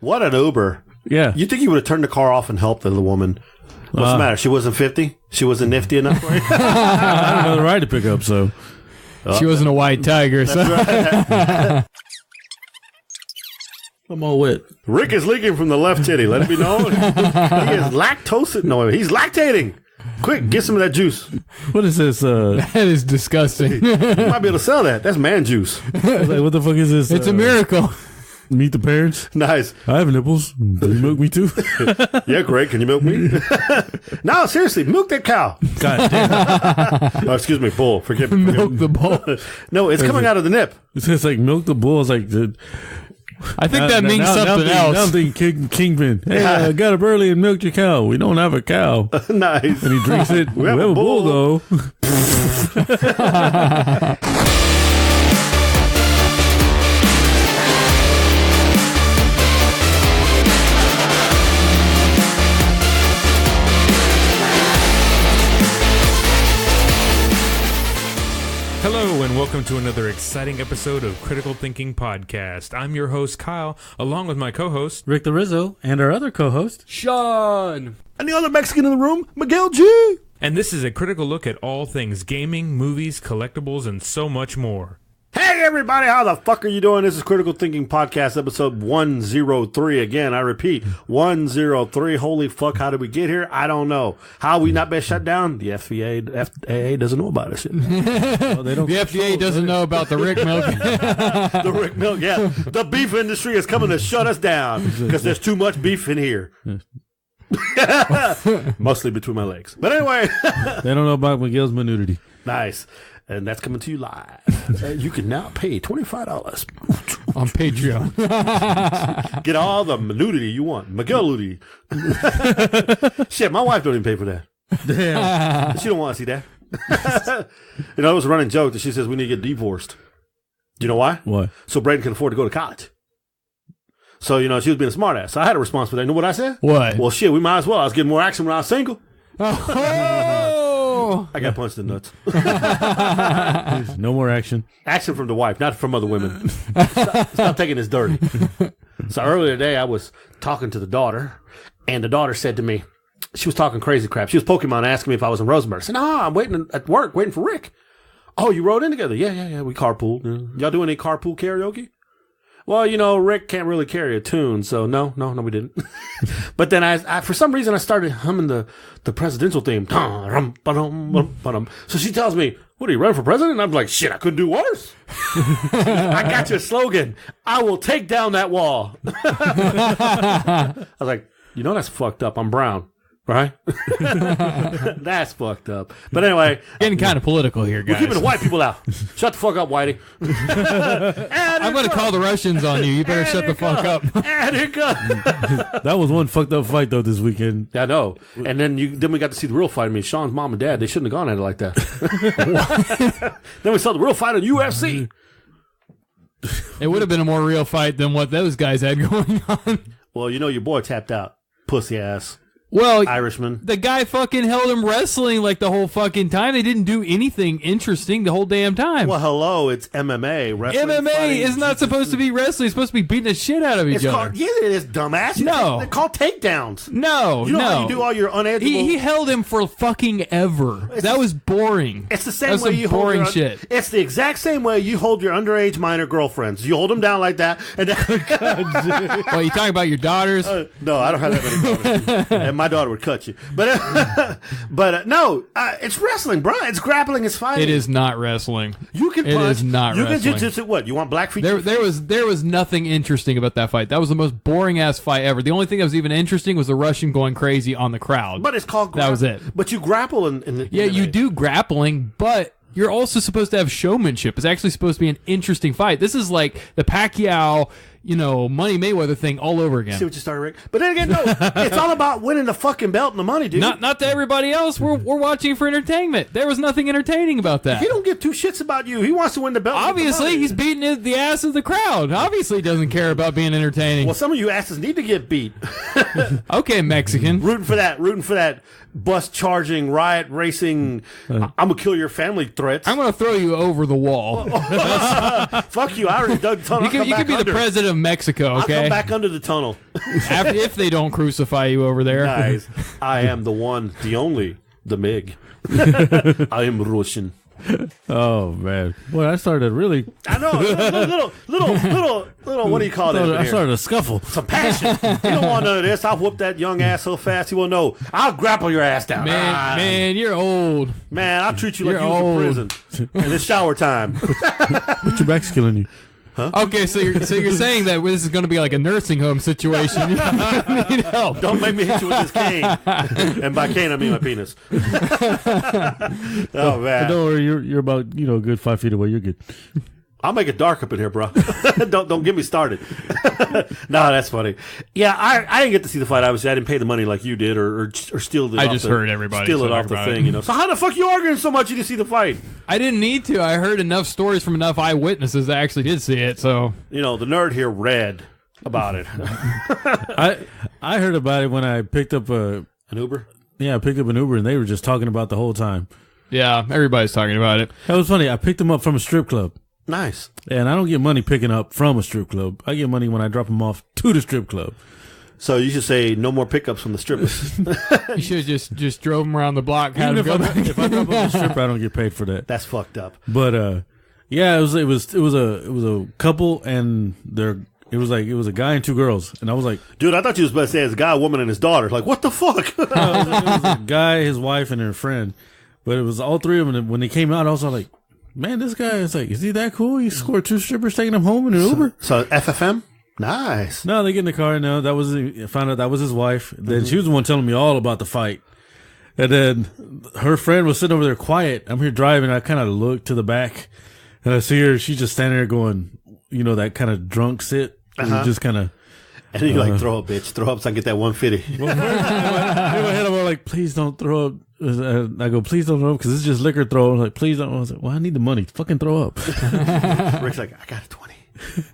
What an Uber. Yeah. You think you would have turned the car off and helped the woman? What's the matter? She wasn't 50? She wasn't nifty enough for you? I don't know the ride to pick up, so. She wasn't a white tiger, so. Right. I'm all wet. Rick is leaking from the left titty. Let it be known. He is lactose. No, he's lactating. Quick, get some of that juice. What is this? That is disgusting. You might be able to sell that. That's man juice. Like, what the fuck is this? It's a miracle. Meet the parents. Nice. I have nipples. Can you milk me too? Yeah, Greg, can you milk me? No, seriously, milk that cow. God damn. Oh, excuse me, bull. Forgive me. Milk the bull. No, it's coming out of the nip. It's like milk the bull. It's like I think that means something else. Now I'm thinking Kingpin. Hey, I got up early and milked your cow. We don't have a cow. Nice. And he drinks it. We have a bull though. Hello and welcome to another exciting episode of Critical Thinking Podcast. I'm your host, Kyle, along with my co-host, Rick the Rizzo, and our other co-host, Shawn. And the other Mexican in the room, Miguel G. and this is a critical look at all things gaming, movies, collectibles, and so much more. Hey, everybody, how the fuck are you doing? This is Critical Thinking Podcast, episode 103. Again, I repeat, 103. Holy fuck, how did we get here? I don't know. How we not been shut down? The FAA doesn't know about us. well, they don't The FDA doesn't know about the Rick milk. The Rick milk, yeah. The beef industry is coming to shut us down because there's too much beef in here. Mostly between my legs. But anyway. They don't know about Miguel's nudity. Nice. And that's coming to you live. You can now pay $25 On Patreon. Get all the nudity you want. Miguel nudity. Shit, my wife don't even pay for that. Damn. She don't want to see that. You know, it was a running joke that she says we need to get divorced. Do you know why? What? So Braden can afford to go to college. So, you know, she was being a smart ass. So I had a response for that. You know what I said? What? Well, shit, we might as well. I was getting more action when I was single. Oh! I got punched in the nuts. No more action. Action from the wife, not from other women. Stop taking this dirty. So earlier today, I was talking to the daughter, and the daughter said to me, she was talking crazy crap. She was Pokemon asking me if I was in Rosenberg. I said, no, I'm waiting at work, waiting for Rick. Oh, you rode in together? Yeah. We carpooled. Y'all do any carpool karaoke? Well, you know, Rick can't really carry a tune, so no, we didn't. But then I for some reason, I started humming the presidential theme. So she tells me, what, are you running for president? And I'm like, shit, I couldn't do worse. I got your slogan. I will take down that wall. I was like, you know, that's fucked up. I'm brown. Right? That's fucked up. But anyway. Getting kind of political here, guys. We're keeping the white people out. Shut the fuck up, Whitey. I'm going to call the Russians on you. You better shut the fuck up. And it goes. That was one fucked up fight, though, this weekend. I know. And then we got to see the real fight. I mean, Sean's mom and dad, they shouldn't have gone at it like that. Then we saw the real fight on UFC. It would have been a more real fight than what those guys had going on. Well, you know, your boy tapped out. Pussy ass. Well, Irishman. The guy fucking held him wrestling like the whole fucking time. They didn't do anything interesting the whole damn time. Well, hello, it's MMA. Wrestling, MMA is not supposed to be wrestling. It's supposed to be beating the shit out of each other. Yeah, it is, dumbass. No. They're called takedowns. No, You know how no. you do all your unedible... He held him for fucking ever. That was boring. It's the same That's way some you hold boring your, shit. It's the exact same way you hold your underage minor girlfriends. You hold them down like that, and then... Well, you talking about your daughters? No, I don't have that many daughters. And my daughter would cut you. But no, it's wrestling, bro. It's grappling. It's fighting. It is not wrestling. You can punch. It is not you wrestling. can jiu-jitsu. What? You want black feet? There was nothing interesting about that fight. That was the most boring ass fight ever. The only thing that was even interesting was the Russian going crazy on the crowd. But it's called that was it. But you grapple in the Yeah, MMA. you do grappling, but you're also supposed to have showmanship. It's actually supposed to be an interesting fight. This is like the Pacquiao, Money Mayweather thing all over again. See what you started, Rick? But then again, no, it's all about winning the fucking belt and the money, dude. Not to everybody else. We're watching for entertainment. There was nothing entertaining about that. He don't give two shits about you. He wants to win the belt. Obviously, he's beating the ass of the crowd. Obviously, he doesn't care about being entertaining. Well, some of you asses need to get beat. Okay, Mexican. Rooting for that bus charging, riot racing, I'm gonna kill your family threats. I'm going to throw you over the wall. Fuck you! I already dug the tunnel. You can be the president of Mexico, I'll okay? come back under the tunnel. If they don't crucify you over there. Guys, I am the one, the only, the Mig. I am Russian. Oh man, boy, I started really. I know, little. What do you call that? I started a scuffle. Some passion. You don't want none of this. I'll whoop that young ass so fast he won't know. I'll grapple your ass down. Man, you're old. Man, I'll treat you like You're you was in old. prison. And it's shower time. Put your back's killing you. Okay, so you're saying that this is going to be like a nursing home situation. You need help. Don't make me hit you with this cane. And by cane, I mean my penis. Oh man. Don't worry, you're about a good 5 feet away. You're good. I'll make it dark up in here, bro. don't get me started. No, that's funny. Yeah, I didn't get to see the fight. Obviously, I didn't pay the money like you did, or steal it. I just heard everybody steal it talk off the about thing. it. So how the fuck you arguing so much? You didn't see the fight? I didn't need to. I heard enough stories from enough eyewitnesses that actually did see it. So the nerd here read about it. I heard about it when I picked up An Uber. I picked up an Uber and they were just talking about the whole time. yeah, everybody's talking about it. That was funny. I picked them up from a strip club. Nice. And I don't get money picking up from a strip club. I get money when I drop them off to the strip club. So you should say no more pickups from the strippers. You should have just drove them around the block. Had Even them go back. if I drop off the stripper, I don't get paid for that. That's fucked up. But yeah, it was a couple and it was a guy and two girls, and I was like, Dude, I thought you was about to say it's a guy, a woman, and his daughter. Like, what the fuck? it was a guy, his wife, and their friend. But it was all three of them. And when they came out, I was like, man, this guy is like, is he that cool? He scored 2 strippers taking him home in an Uber. So FFM? Nice. No, they get in the car. No, I found out that was his wife. Then she was the one telling me all about the fight. And then her friend was sitting over there quiet. I'm here driving. I kind of look to the back and I see her. She's just standing there going, that kind of drunk sit. Just kind of. And you like, throw up, bitch. Throw up so I can get that 150. Well, in my head, I'm like, please don't throw up. I go, please don't throw up because it's just liquor throw. I'm like, please don't. I was like, well, I need the money. Fucking throw up. Rick's like, I got a 20.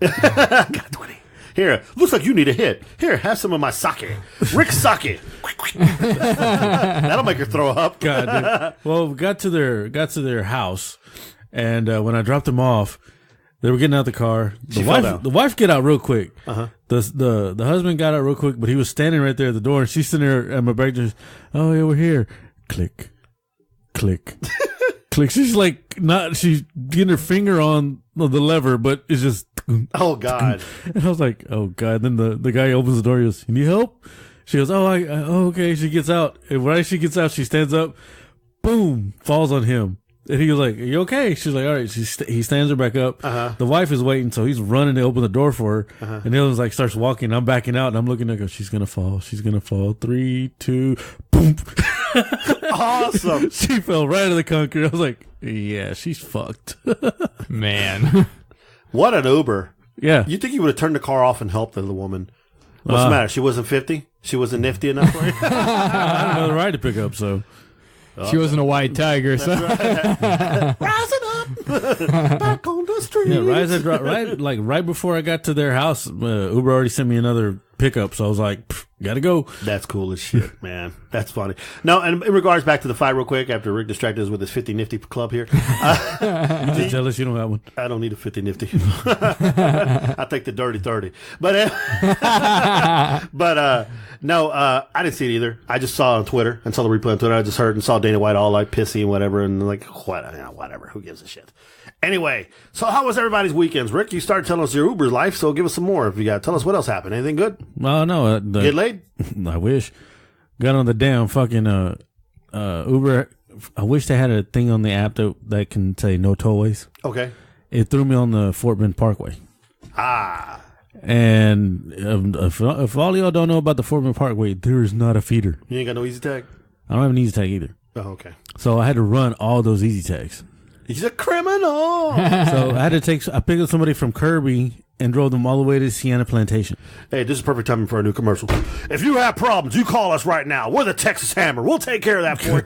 I got a 20. Here, looks like you need a hit. Here, have some of my sake. Rick's sake. That'll make her throw up. God, dude. Well, we got to their house, and when I dropped them off, they were getting out the car. The wife get out real quick. The husband got out real quick, but he was standing right there at the door, and she's sitting there at my back just, oh yeah, we're here. Click, click, click. She's like she's getting her finger on the lever, but it's just. Oh God! And I was like, oh God. Then the guy opens the door. He goes, you need help? She goes, oh, okay. She gets out, and when she gets out, she stands up. Boom, falls on him. And he was like, are you okay? She's like, all right. He stands her back up. The wife is waiting, so he's running to open the door for her. And the other one's like, starts walking. I'm backing out, and I'm looking at her. She's gonna fall. She's gonna fall. 3, 2, boom. Awesome. She fell right into the concrete. I was like, yeah, she's fucked. Man. What an Uber. Yeah. You think you would have turned the car off and helped the woman? What's the matter? She wasn't 50? She wasn't nifty enough for you? I had another ride to pick up, so. She wasn't a white tiger, so. Rising up, back on the street. Yeah, right before I got to their house, Uber already sent me another pickup, so I was like, gotta go. That's cool as shit, man. That's funny. Now, and in regards back to the fight real quick, after Rick distracted us with his 50 nifty club here. You just jealous you don't have one. I don't need a 50 nifty. I take the dirty 30. But no, I didn't see it either. I just saw it on Twitter and saw the replay on Twitter. I just heard and saw Dana White all like pissy and whatever, and like, whatever. Who gives a shit? Anyway, so how was everybody's weekends? Rick, you started telling us your Uber life, so give us some more if you got. Tell us what else happened. Anything good? Well, no. Get laid? I wish. Got on the damn fucking Uber. I wish they had a thing on the app that can say no tollways. Okay. It threw me on the Fort Bend Parkway. Ah. And if all of y'all don't know about the Fort Bend Parkway, there is not a feeder. You ain't got no easy tag? I don't have an easy tag either. Oh, okay. So I had to run all those easy tags. He's a criminal. So I picked up somebody from Kirby and drove them all the way to Sienna Plantation. Hey, this is perfect timing for a new commercial. If you have problems, you call us right now. We're the Texas Hammer. We'll take care of that for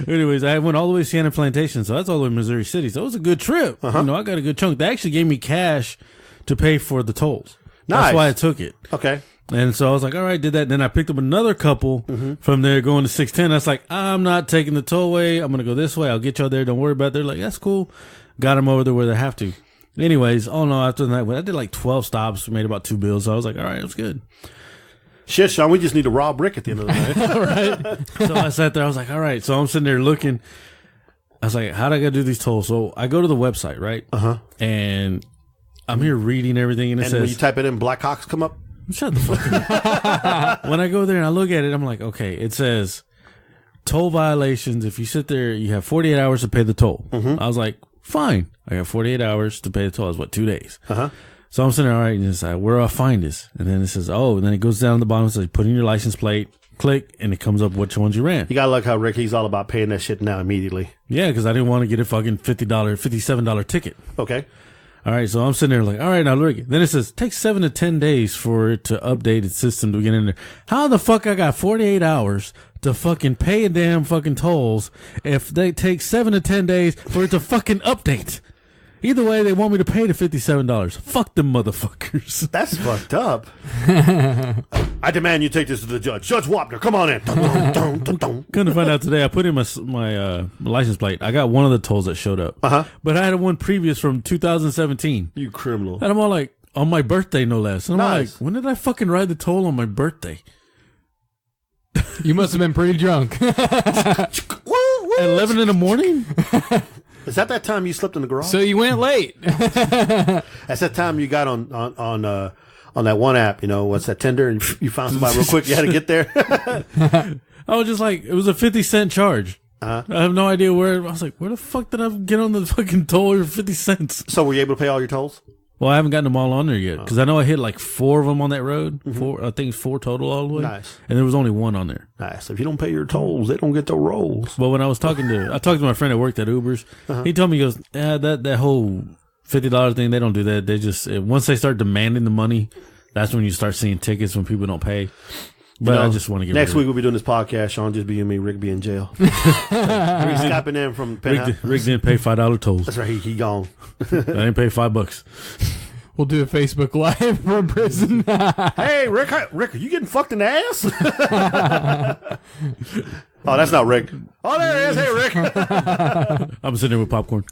you. Anyways, I went all the way to Sienna Plantation, so that's all the way to Missouri City. So it was a good trip. I got a good chunk. They actually gave me cash to pay for the tolls. Nice. That's why I took it. Okay. And so I was like, all right, did that. Then I picked up another couple from there going to 610. I was like, I'm not taking the tollway. I'm going to go this way. I'll get y'all there. Don't worry about it. They're like, that's cool. Got them over there where they have to. Anyways, after that, I did like 12 stops, made about 2 bills. So I was like, all right, it was good. Shit, Shawn, we just need to rob Rick at the end of the night. Right. So I sat there. I was like, all right. So I'm sitting there looking. I was like, how do I got to do these tolls? So I go to the website, right? And I'm here reading everything. And it says, when you type it in, Blackhawks come up? Shut the fuck up. When I go there and I look at it, I'm like, okay, it says toll violations. If you sit there, you have 48 hours to pay the toll. I was like, fine. I got 48 hours to pay the toll. It's 2 days. So I'm sitting there, all right, and it's like, where do I find this? And then it says, and then it goes down to the bottom and says, put in your license plate, click, and it comes up which ones you ran. You gotta look how Rick, he's all about paying that shit now immediately. Yeah, because I didn't want to get a fucking $57 ticket. Okay. All right, so I'm sitting there like, all right, now look. Then it says, takes 7 to 10 days for it to update its system to get in there. How the fuck I got 48 hours to fucking pay a damn fucking tolls if they take 7 to 10 days for it to fucking update? Either way, they want me to pay the $57. Fuck them motherfuckers. That's fucked up. I demand you take this to the judge. Judge Wapner, come on in. Couldn't find out today. I put in my license plate. I got one of the tolls that showed up. But I had one previous from 2017. You criminal. And I'm all like, on my birthday, no less. And I'm Nice. like, when did I fucking ride the toll on my birthday? You must have been pretty drunk. At 11 in the morning? Is that time you slept in the garage? So you went late. That's that time you got on that one app, what's that, Tinder, and you found somebody real quick. You had to get there. I was just like, it was a 50-cent charge. I have no idea where. I was like, where the fuck did I get on the fucking toll for 50 cents? So were you able to pay all your tolls? Well, I haven't gotten them all on there yet because I know I hit like 4 of them on that road. 4, I think it's 4 total all the way. Nice. And there was only 1 on there. Nice. If you don't pay your tolls, they don't get the rolls. But when I was talking to my friend that worked at Ubers, he told me, he goes, that whole $50 thing, they don't do that. They just, once they start demanding the money, that's when you start seeing tickets when people don't pay. But I just want to get next week we'll be doing this podcast. Shawn just be and me. Rick be in jail. Rick's stopping in from Penthouse. Rick didn't pay $5 tolls. That's right. He gone. I didn't pay $5. We'll do a Facebook Live from prison. Hey, Rick, are you getting fucked in the ass? Oh, that's not Rick. Oh, there it is. Hey, Rick. I'm sitting there with popcorn.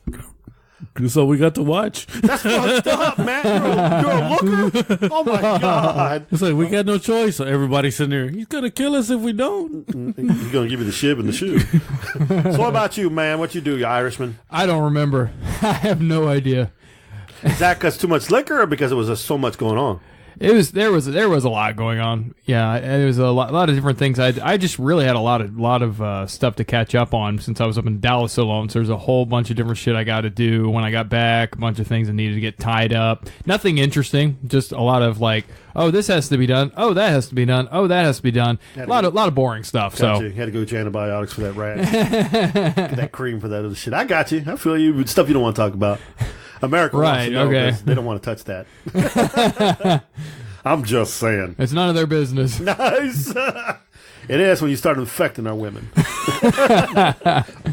That's all we got to watch. That's fucked up, man. You're a looker? Oh, my God. It's like, we got no choice. So everybody's sitting there. He's going to kill us if we don't. He's going to give you the shib and the shoe. So what about you, man? What you do, you Irishman? I don't remember. I have no idea. Is that because too much liquor or because it was just so much going on? There was a lot going on. Yeah, there was a lot of different things. I just really had a lot of stuff to catch up on since I was up in Dallas so long. So there's a whole bunch of different shit I got to do when I got back. A bunch of things that needed to get tied up. Nothing interesting. Just a lot of like, oh, this has to be done. Oh, that has to be done. Oh, that has to be done. A lot of boring stuff. Got so you had to go get your antibiotics for that rat. Get that cream for that other shit. I got you. I feel you. Stuff you don't want to talk about. America wants to know because they don't want to touch that. I'm just saying. It's none of their business. Nice. It is when you start infecting our women.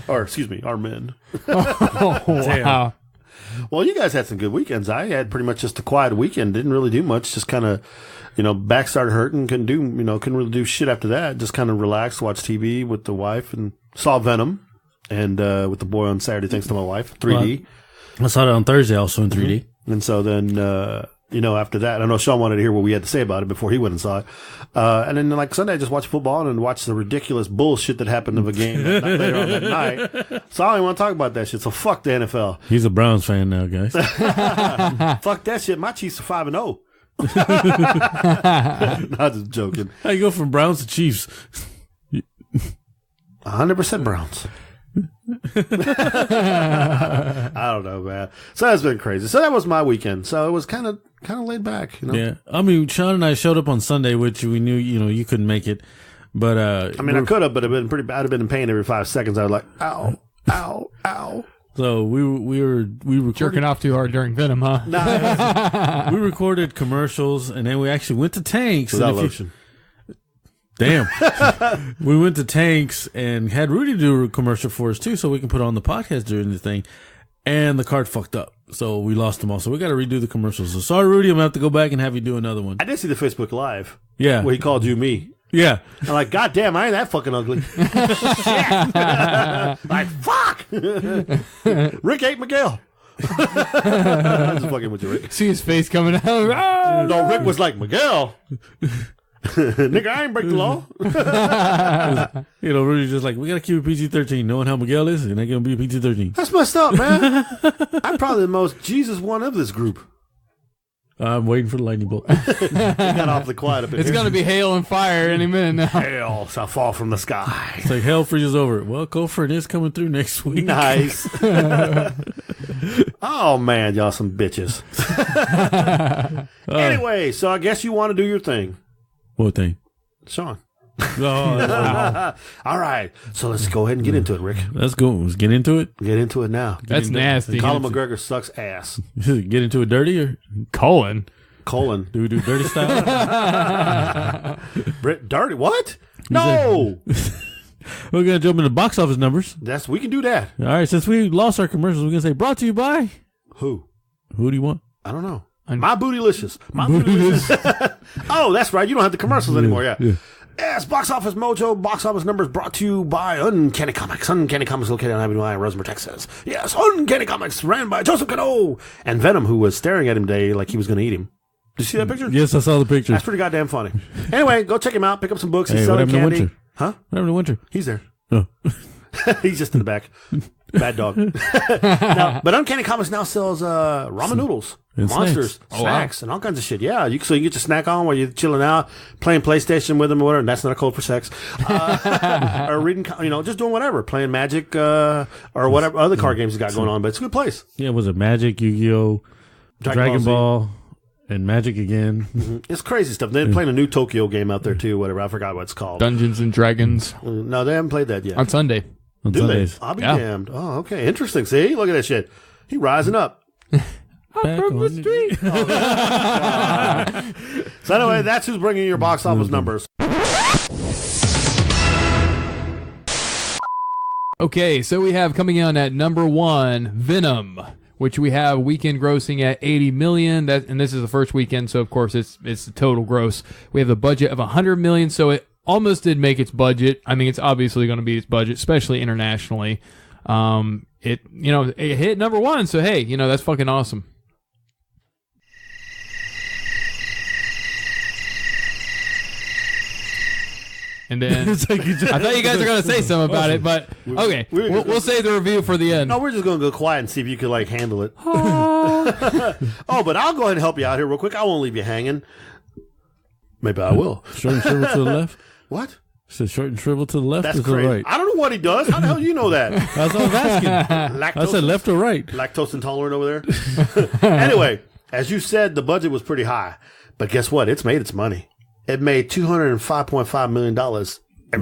Or, excuse me, our men. Oh, wow. Well, you guys had some good weekends. I had pretty much just a quiet weekend. Didn't really do much. Just kind of, back started hurting. Couldn't really do shit after that. Just kind of relaxed, watched TV with the wife, and saw Venom, and with the boy on Saturday, thanks to my wife, 3D. I saw it on Thursday also in 3D. And so then, after that, I know Shawn wanted to hear what we had to say about it before he went and saw it. And then, like Sunday, I just watched football and watched the ridiculous bullshit that happened of a game later on that night. So I don't even want to talk about that shit. So fuck the NFL. He's a Browns fan now, guys. Fuck that shit. My Chiefs are 5-0. I'm just joking. How you go from Browns to Chiefs? 100% Browns. I don't know, man. So that's been crazy. So that was my weekend. So it was kind of laid back, Yeah, I mean, Shawn and I showed up on Sunday, which we knew, you couldn't make it. But I could have, but I'd have been in pain every 5 seconds. I was like, ow, ow, ow. So we were Jerking off too hard during Venom, huh? Nah, we recorded commercials, and then we actually went to Tanks. without lotion. Damn. We went to Tanks and had Rudy do a commercial for us too, so we can put on the podcast during the thing. And the card fucked up. So we lost them all. So we got to redo the commercials. So sorry, Rudy. I'm going to have to go back and have you do another one. I did see the Facebook Live. Yeah. Where he called you me. Yeah. I'm like, God damn, I ain't that fucking ugly. Shit. Like, fuck. Rick ate Miguel. I was fucking with you, Rick. See his face coming out. No, Rick was like, Miguel. Nigga, I ain't break the law. Rudy's just like, we got to keep it PG-13. Knowing how Miguel is, and they're going to be PG-13. That's messed up, man. I'm probably the most Jesus one of this group. I'm waiting for the lightning bolt. He got awfully quiet up in here. It's going to be hail and fire any minute now. Hail shall fall from the sky. It's like hell freezes over. Well, Cofer is coming through next week. Nice. Oh, man, y'all some bitches. Anyway, so I guess you want to do your thing. What thing? Shawn. Oh, all right. So let's go ahead and get into it, Rick. let's go. Let's get into it. Get into it now. That's nasty. Conor McGregor sucks ass. Get into it dirty or Colon. Colon. do we do dirty style? Brit, dirty. What? No. We're going to jump into box office numbers. We can do that. All right. Since we lost our commercials, we're going to say brought to you by. Who? Who do you want? I don't know. My Bootylicious. My Bootylicious. Oh, that's right. You don't have the commercials anymore. Yeah. Yes, Box Office Mojo. Box Office numbers brought to you by Uncanny Comics. Uncanny Comics located on Avenue I in Rosemont, Texas. Yes, Uncanny Comics ran by Joseph Cano. And Venom, who was staring at him today like he was going to eat him. Did you see that picture? Yes, I saw the picture. That's pretty goddamn funny. Anyway, go check him out. Pick up some books. He's Hey, selling what happened to candy. Winter? Huh? What happened to Winter? He's there. Oh. He's just in the back. Bad dog. But Uncanny Comics now sells ramen noodles, and monsters, snacks, and all kinds of shit. Yeah, so you can get your snack on while you're chilling out, playing PlayStation with them or whatever. And that's not a code for sex. Or reading, just doing whatever, playing Magic or whatever other card games you got going on. But it's a good place. Yeah, was it Magic, Yu-Gi-Oh, Dragon Ball, and Magic again? Mm-hmm. It's crazy stuff. They're playing a new Tokyo game out there too. Whatever, I forgot what it's called. Dungeons and Dragons. No, they haven't played that yet. On Sunday. On Do Sundays. they? I'll be damned. Oh, okay. Interesting. See? Look at that shit. He rising up. Back From the on street. So anyway, that's who's bringing your box office numbers. Okay, so we have coming in at number 1, Venom, which we have weekend grossing at 80 million. And this is the first weekend, so of course it's the total gross. We have a budget of 100 million, so it almost did make its budget. I mean, it's obviously going to beat its budget, especially internationally. It hit number 1, so hey, that's fucking awesome. And then I thought you guys were going to say something about it, but okay, we'll save the review for the end. No, we're just going to go quiet and see if you can handle it. Oh, but I'll go ahead and help you out here real quick. I won't leave you hanging. Maybe I will. Short and shrivel to the left? What? So short and shrivel to the left That's or to the crazy. right? I don't know what he does. How the hell do you know that? That's what I was asking. I said left or right. Lactose intolerant over there. Anyway, as you said, the budget was pretty high. But guess what? It's made its money. It made $205.5 million.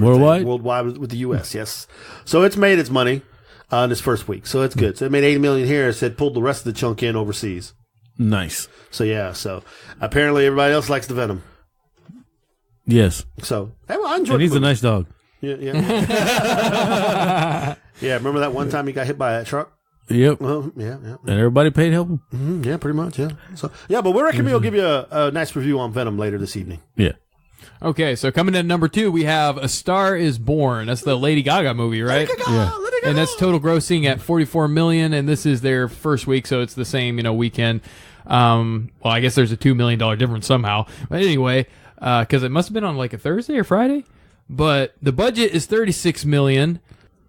Worldwide with the U.S., yes. So it's made its money in its first week. So it's good. So it made $80 million here. So it pulled the rest of the chunk in overseas. Nice. So yeah, so apparently everybody else likes the Venom. Yes. So hey, well, I enjoyed and he's the a movie. nice dog. Yeah. Yeah, remember that one time he got hit by that truck? Yep. Yeah. And everybody paid help him? Mm-hmm. Yeah, pretty much, yeah. So yeah, but we reckon we'll give you a nice review on Venom later this evening. Yeah. Okay, so coming in at number 2, we have A Star Is Born. That's the Lady Gaga movie, right? Yeah. And that's total grossing at 44 million, and this is their first week, so it's the same, weekend. Well, I guess there's a $2 million difference somehow. But anyway, because it must have been on like a Thursday or Friday. But the budget is 36 million.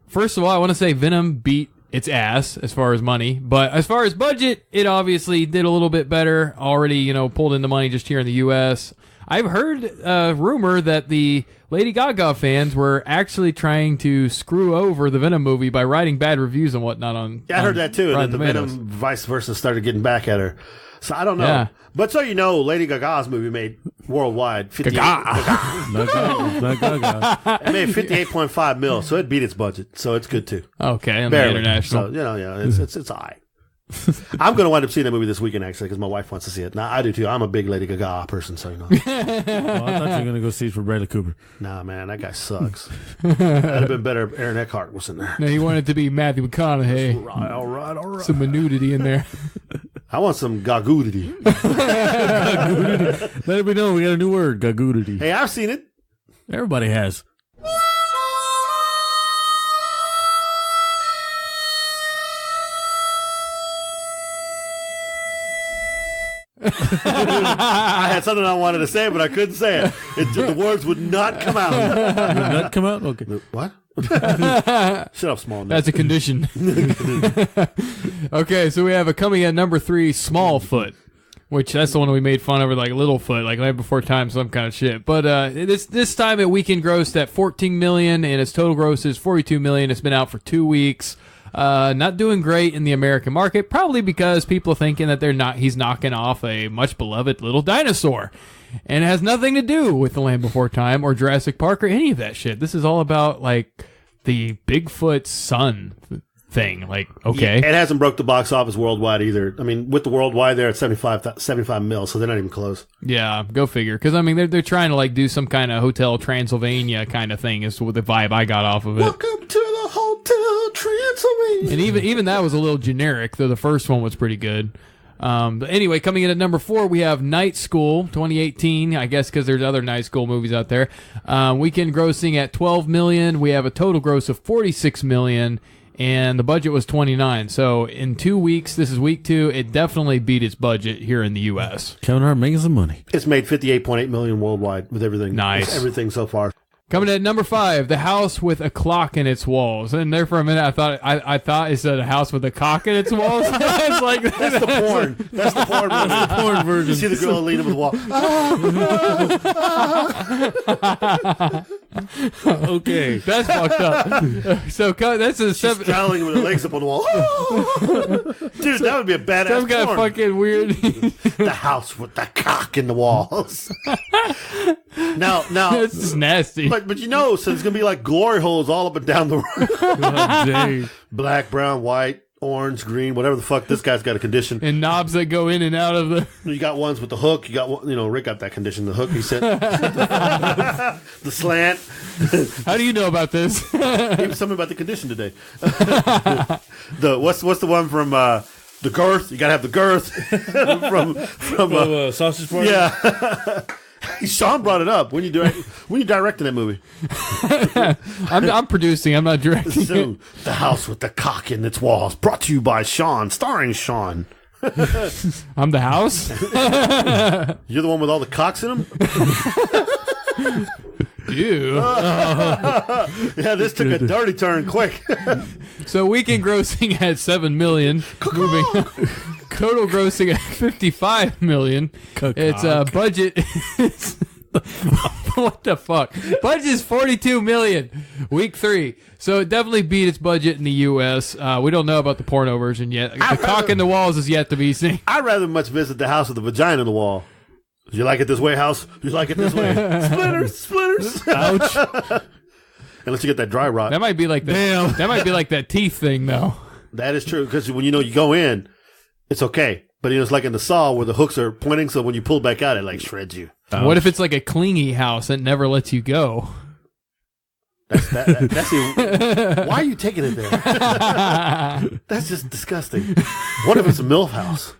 First of all, I want to say Venom beat its ass as far as money, but as far as budget, it obviously did a little bit better. Already, pulled in the money just here in the U.S. I've heard a rumor that the Lady Gaga fans were actually trying to screw over the Venom movie by writing bad reviews and whatnot on. Yeah, I heard that too. And then the Tomatoes. Venom vice versa started getting back at her. So I don't know. Yeah. But so you know, Lady Gaga's movie made worldwide 58. Not Gaga. It made 58.5 mil, so it beat its budget. So it's good too. Okay, and Barely. the international. So, it's all right. I'm going to wind up seeing that movie this weekend, actually, because my wife wants to see it. Now, I do, too. I'm a big Lady Gaga person, so you know. I thought you were going to go see it for Bradley Cooper. Nah, man, that guy sucks. That'd have been better if Aaron Eckhart was in there. No, he wanted to be Matthew McConaughey. All right. Some nudity in there. I want some gagoodity. Let me know. We got a new word, gagoodity. Hey, I've seen it. Everybody has. I had something I wanted to say, but I couldn't say it. The words would not come out. Would not come out? Okay. What? Shut up, small. That's a condition. Okay, so we have coming at number 3, Smallfoot, which that's the one we made fun of, like Littlefoot, like Night Before Time, some kind of shit. But this time it weekend grossed at $14 million, and its total gross is $42 million. It's been out for 2 weeks. Not doing great in the American market, probably because people are thinking that he's knocking off a much beloved little dinosaur. And it has nothing to do with The Land Before Time or Jurassic Park or any of that shit. This is all about, like, the Bigfoot son thing. Like, okay. Yeah, it hasn't broke the box office worldwide either. I mean, with the worldwide, they're at 75 mil, so they're not even close. Yeah, go figure. Because, I mean, they're trying to, like, do some kind of Hotel Transylvania kind of thing is the vibe I got off of it. Welcome to the Hotel Transylvania. And even that was a little generic, though the first one was pretty good. But anyway, coming in at number 4, we have Night School 2018. I guess because there's other Night School movies out there. Weekend grossing at $12 million. We have a total gross of $46 million, and the budget was $29 million. So in 2 weeks, this is week 2. It definitely beat its budget here in the U.S. Kevin Hart making some money. It's made $58.8 million worldwide with everything. Nice. Everything so far. Coming in at number 5, The House with a Clock in Its Walls. And there for a minute, I thought it said A House with a Cock in Its Walls. It's like that's the porn. That's the porn version. That's the porn version. You see the girl leaning over the wall. Okay, that's fucked up. So that's a She's straddling with her legs up on the wall. Dude, that would be a badass some kind porn. of fucking weird. The house with the cock in the walls. Now, That's just nasty. but you know, so it's gonna be like glory holes all up and down the road. God, dang. Black, brown, white, orange, green, whatever the fuck. This guy's got a condition. And knobs that go in and out of the. You got ones with the hook. You got one, Rick got that condition. The hook. He said the slant. How do you know about this? He was something about the condition today. What's the one from the girth? You gotta have the girth from Sausage Party. yeah. Shawn brought it up when you directing that movie. I'm producing. I'm not directing. So, The House with the Cock in Its Walls, brought to you by Shawn, starring Shawn. I'm the house. You're the one with all the cocks in them. Ew. Yeah, this took a dirty turn quick. So weekend grossing at $7 million. Moving total grossing at $55 million. Its budget is what the fuck? Budget is $42 million. Week 3. So it definitely beat its budget in the U.S. We don't know about the porno version yet. The cock in the walls is yet to be seen. I'd rather much visit the house with the vagina in the wall. You like it this way, house? You like it this way? Splitters. Ouch. Unless you get that dry rot. That might be like that. That might be like that teeth thing, though. That is true, because when you go in, it's okay. But it's like in the saw where the hooks are pointing, so when you pull back out, it like shreds you. Ouch. What if it's like a clingy house that never lets you go? Why are you taking it there? That's just disgusting. What if it's a MILF house?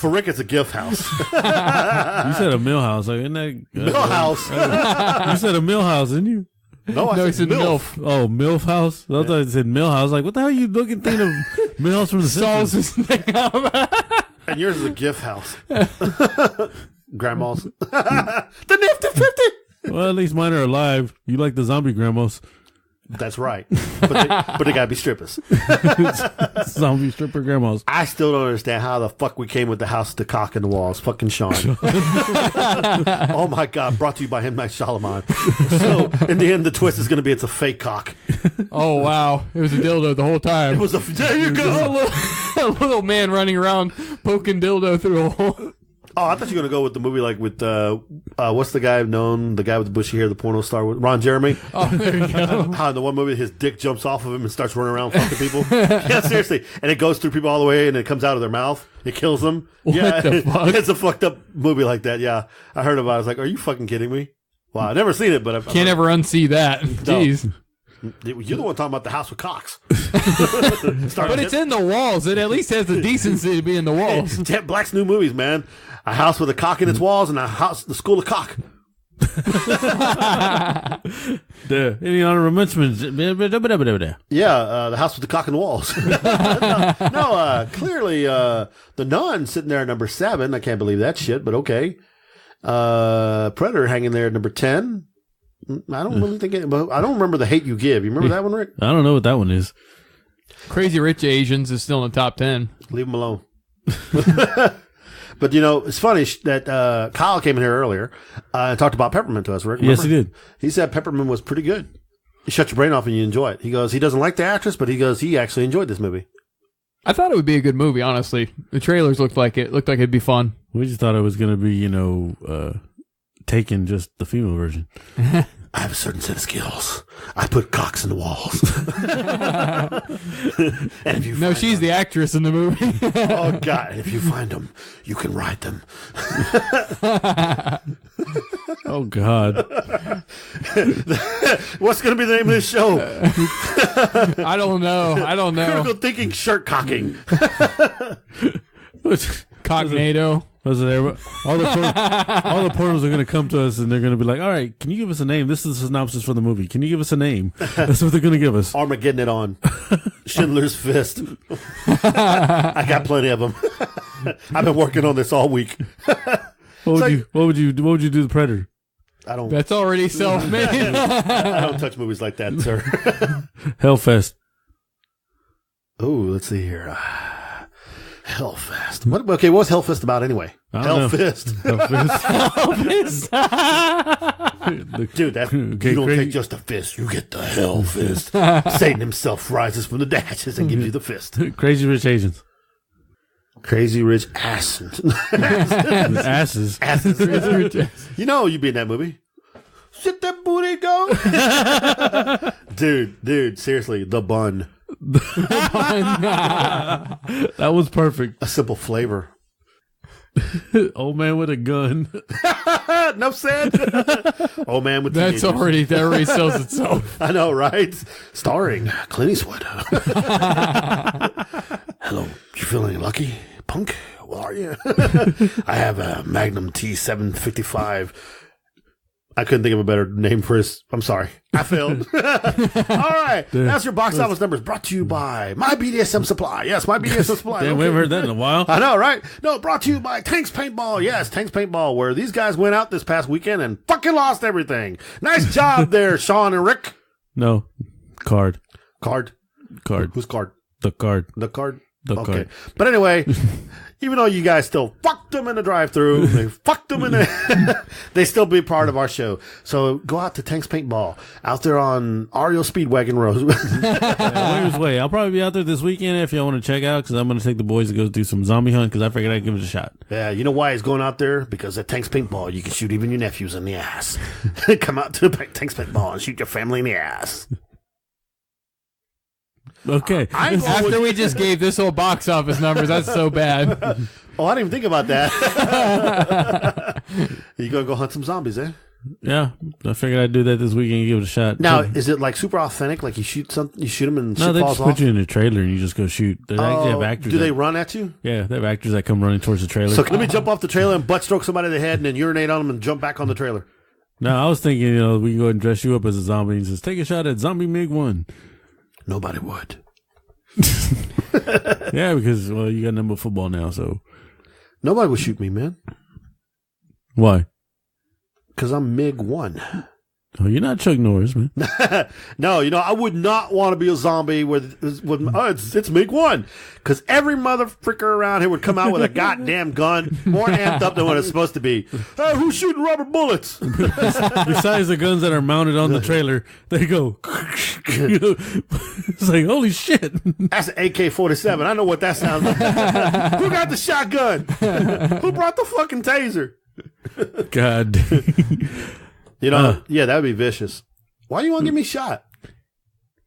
For Rick, it's a gift house. You said a mill house, like, isn't that Mill house. You said a mill house, didn't you? No, I said MILF. Oh, MILF house. I thought it said mill house. Like, what the hell are you thinking of mill house from the Saul's Simpsons? this thing up. And yours is a gift house. Grandma's. The Nifty 50. Well, at least mine are alive. You like the zombie grandmas. That's right. But they gotta be strippers. Zombie stripper grandmas. I still don't understand how the fuck we came with the house to cock in the walls. Fucking Shawn. Oh my God. Brought to you by M. Night Shyamalan. So, in the end, the twist is going to be it's a fake cock. Oh, wow. It was a dildo the whole time. There you go. A little man running around poking dildo through a hole. Oh, I thought you were going to go with the movie like with, what's the guy known, the guy with the bushy hair, the porno star, with Ron Jeremy? Oh, there you go. How in the one movie, his dick jumps off of him and starts running around fucking people. Yeah, seriously. And it goes through people all the way and it comes out of their mouth. It kills them. What the fuck? It's a fucked up movie like that. Yeah. I heard about it. I was like, are you fucking kidding me? Wow. I've never seen it, but Can't ever unsee that. Jeez. You're the one talking about the house with cocks. But it's in the walls. It at least has the decency to be in the walls. Jet Black's new movies, man. A house with a cock in its walls and the school of cock. Any honorable mentions? Yeah, the house with the cock in the walls. Clearly, The Nun sitting there at number 7. I can't believe that shit, but okay. Predator hanging there at number 10. I don't really think but I don't remember The Hate You Give. You remember that one, Rick? I don't know what that one is. Crazy Rich Asians is still in the top 10. Leave them alone. But, it's funny that Kyle came in here earlier and talked about Peppermint to us, Rick. Remember? Yes, he did. He said Peppermint was pretty good. You shut your brain off and you enjoy it. He goes, he doesn't like the actress, but he goes, he actually enjoyed this movie. I thought it would be a good movie, honestly. The trailers looked like it'd be fun. We just thought it was going to be, taking just the female version. I have a certain set of skills. I put cocks in the walls. And if you she's the actress in the movie. Oh, God. If you find them, you can ride them. Oh, God. What's going to be the name of this show? I don't know. Critical thinking shirt cocking. Cognado. All the portals are going to come to us and they're going to be like, all right, can you give us a name? This is the synopsis for the movie. Can you give us a name? That's what they're going to give us. Armageddon it on. Schindler's Fist. I got plenty of them. I've been working on this all week. What would you do to the Predator? I don't. That's already self-made. I don't touch movies like that, sir. Hellfest. Oh, let's see here. Hellfest. What's Hellfest about anyway? Hellfist. Dude, you don't take just a fist. You get the hell fist. Satan himself rises from the ashes and gives you the fist. Crazy Rich Asians. Crazy Rich Asses. Asses. You'd be in that movie. Sit that booty go. Dude, seriously, the bun. That was perfect. A simple flavor. Old man with a gun. Enough said. Old man with that already sells itself. I know, right? Starring Clint Eastwood. Hello, you feeling lucky, punk? Well, are you? I have a Magnum T755. I couldn't think of a better name for his. I'm sorry. I failed. All right. That's your box office numbers brought to you by My BDSM Supply. Yes, My BDSM Supply. Damn, we haven't heard that in a while. I know, right? No, brought to you by Tanks Paintball. Yes, Tanks Paintball, where these guys went out this past weekend and fucking lost everything. Nice job there, Shawn and Rick. No. Card. Who's card? The card. Okay. But anyway, even though you guys still fucked them in the drive-thru, they fucked them in the... they still be part of our show. So go out to Tanks Paintball out there on Ario Speedwagon Road. Where's way? I'll probably be out there this weekend if y'all want to check out, because I'm going to take the boys to go do some zombie hunt, because I figured I'd give it a shot. Yeah, you know why he's going out there? Because at Tanks Paintball, you can shoot even your nephews in the ass. Come out to Tanks Paintball and shoot your family in the ass. Okay. After we just gave this whole box office numbers, that's so bad. Oh, I didn't even think about that. You gonna go hunt some zombies, eh? Yeah, I figured I'd do that this weekend and give it a shot. Now, is it like super authentic? Like you shoot them and shit falls off? No, they just put you in a trailer and you just go shoot. They actually have actors. Do they run at you? Yeah, they have actors that come running towards the trailer. So let me jump off the trailer and butt stroke somebody in the head and then urinate on them and jump back on the trailer. No, I was thinking, we can go ahead and dress you up as a zombie and just take a shot at Zombie Mig 1. Nobody would. Yeah, because you got number football now, so nobody would shoot me, man. Why? Because I'm MiG 1. Oh, you're not Chuck Norris, man. No, I would not want to be a zombie it's Mig 1. Because every motherfucker around here would come out with a goddamn gun, more amped up than what it's supposed to be. Hey, who's shooting rubber bullets? Besides the guns that are mounted on the trailer, they go. It's like, holy shit. That's an AK-47. I know what that sounds like. Who got the shotgun? Who brought the fucking taser? God. Yeah, that would be vicious. Why do you want to get me shot?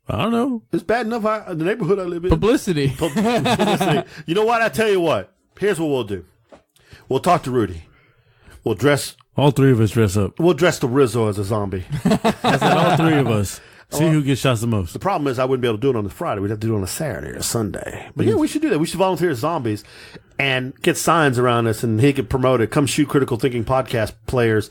I don't know. It's bad enough the neighborhood I live in. Publicity. Publicity. You know what? I tell you what. Here's what we'll do. We'll talk to Rudy. We'll dress. All three of us dress up. We'll dress the Rizzo as a zombie. That's it, all three of us. See who gets shot the most. The problem is I wouldn't be able to do it on a Friday. We'd have to do it on a Saturday or a Sunday. But yeah, we should do that. We should volunteer as zombies and get signs around us, and he could promote it. Come shoot Critical Thinking podcast players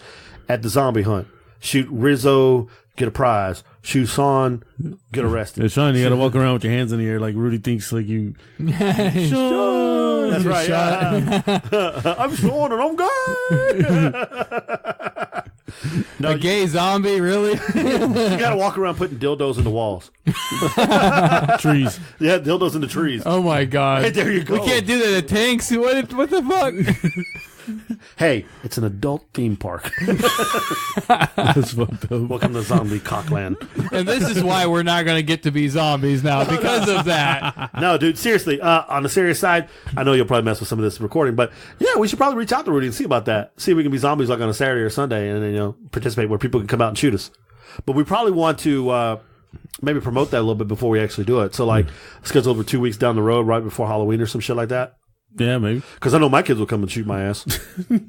at the zombie hunt. Shoot Rizzo, get a prize. Shoot Shawn, get arrested. Yeah, Shawn, you got to walk around with your hands in the air like Rudy thinks like you. Shawn! That's right. Yeah. I'm Shawn and I'm gay. No, a gay zombie, really? You got to walk around putting dildos in the walls. Trees. Yeah, dildos in the trees. Oh, my God. Hey, there you go. We can't do that at tanks. What the fuck? Hey, it's an adult theme park. That's fucked up. Welcome to Zombie Cockland. And this is why we're not going to get to be zombies now, because of that. No, dude, seriously, on the serious side, I know you'll probably mess with some of this recording, but yeah, we should probably reach out to Rudy and see about that. See if we can be zombies like on a Saturday or Sunday and then, participate where people can come out and shoot us. But we probably want to maybe promote that a little bit before we actually do it. So, schedule over 2 weeks down the road right before Halloween or some shit like that. Yeah, maybe. Because I know my kids will come and shoot my ass.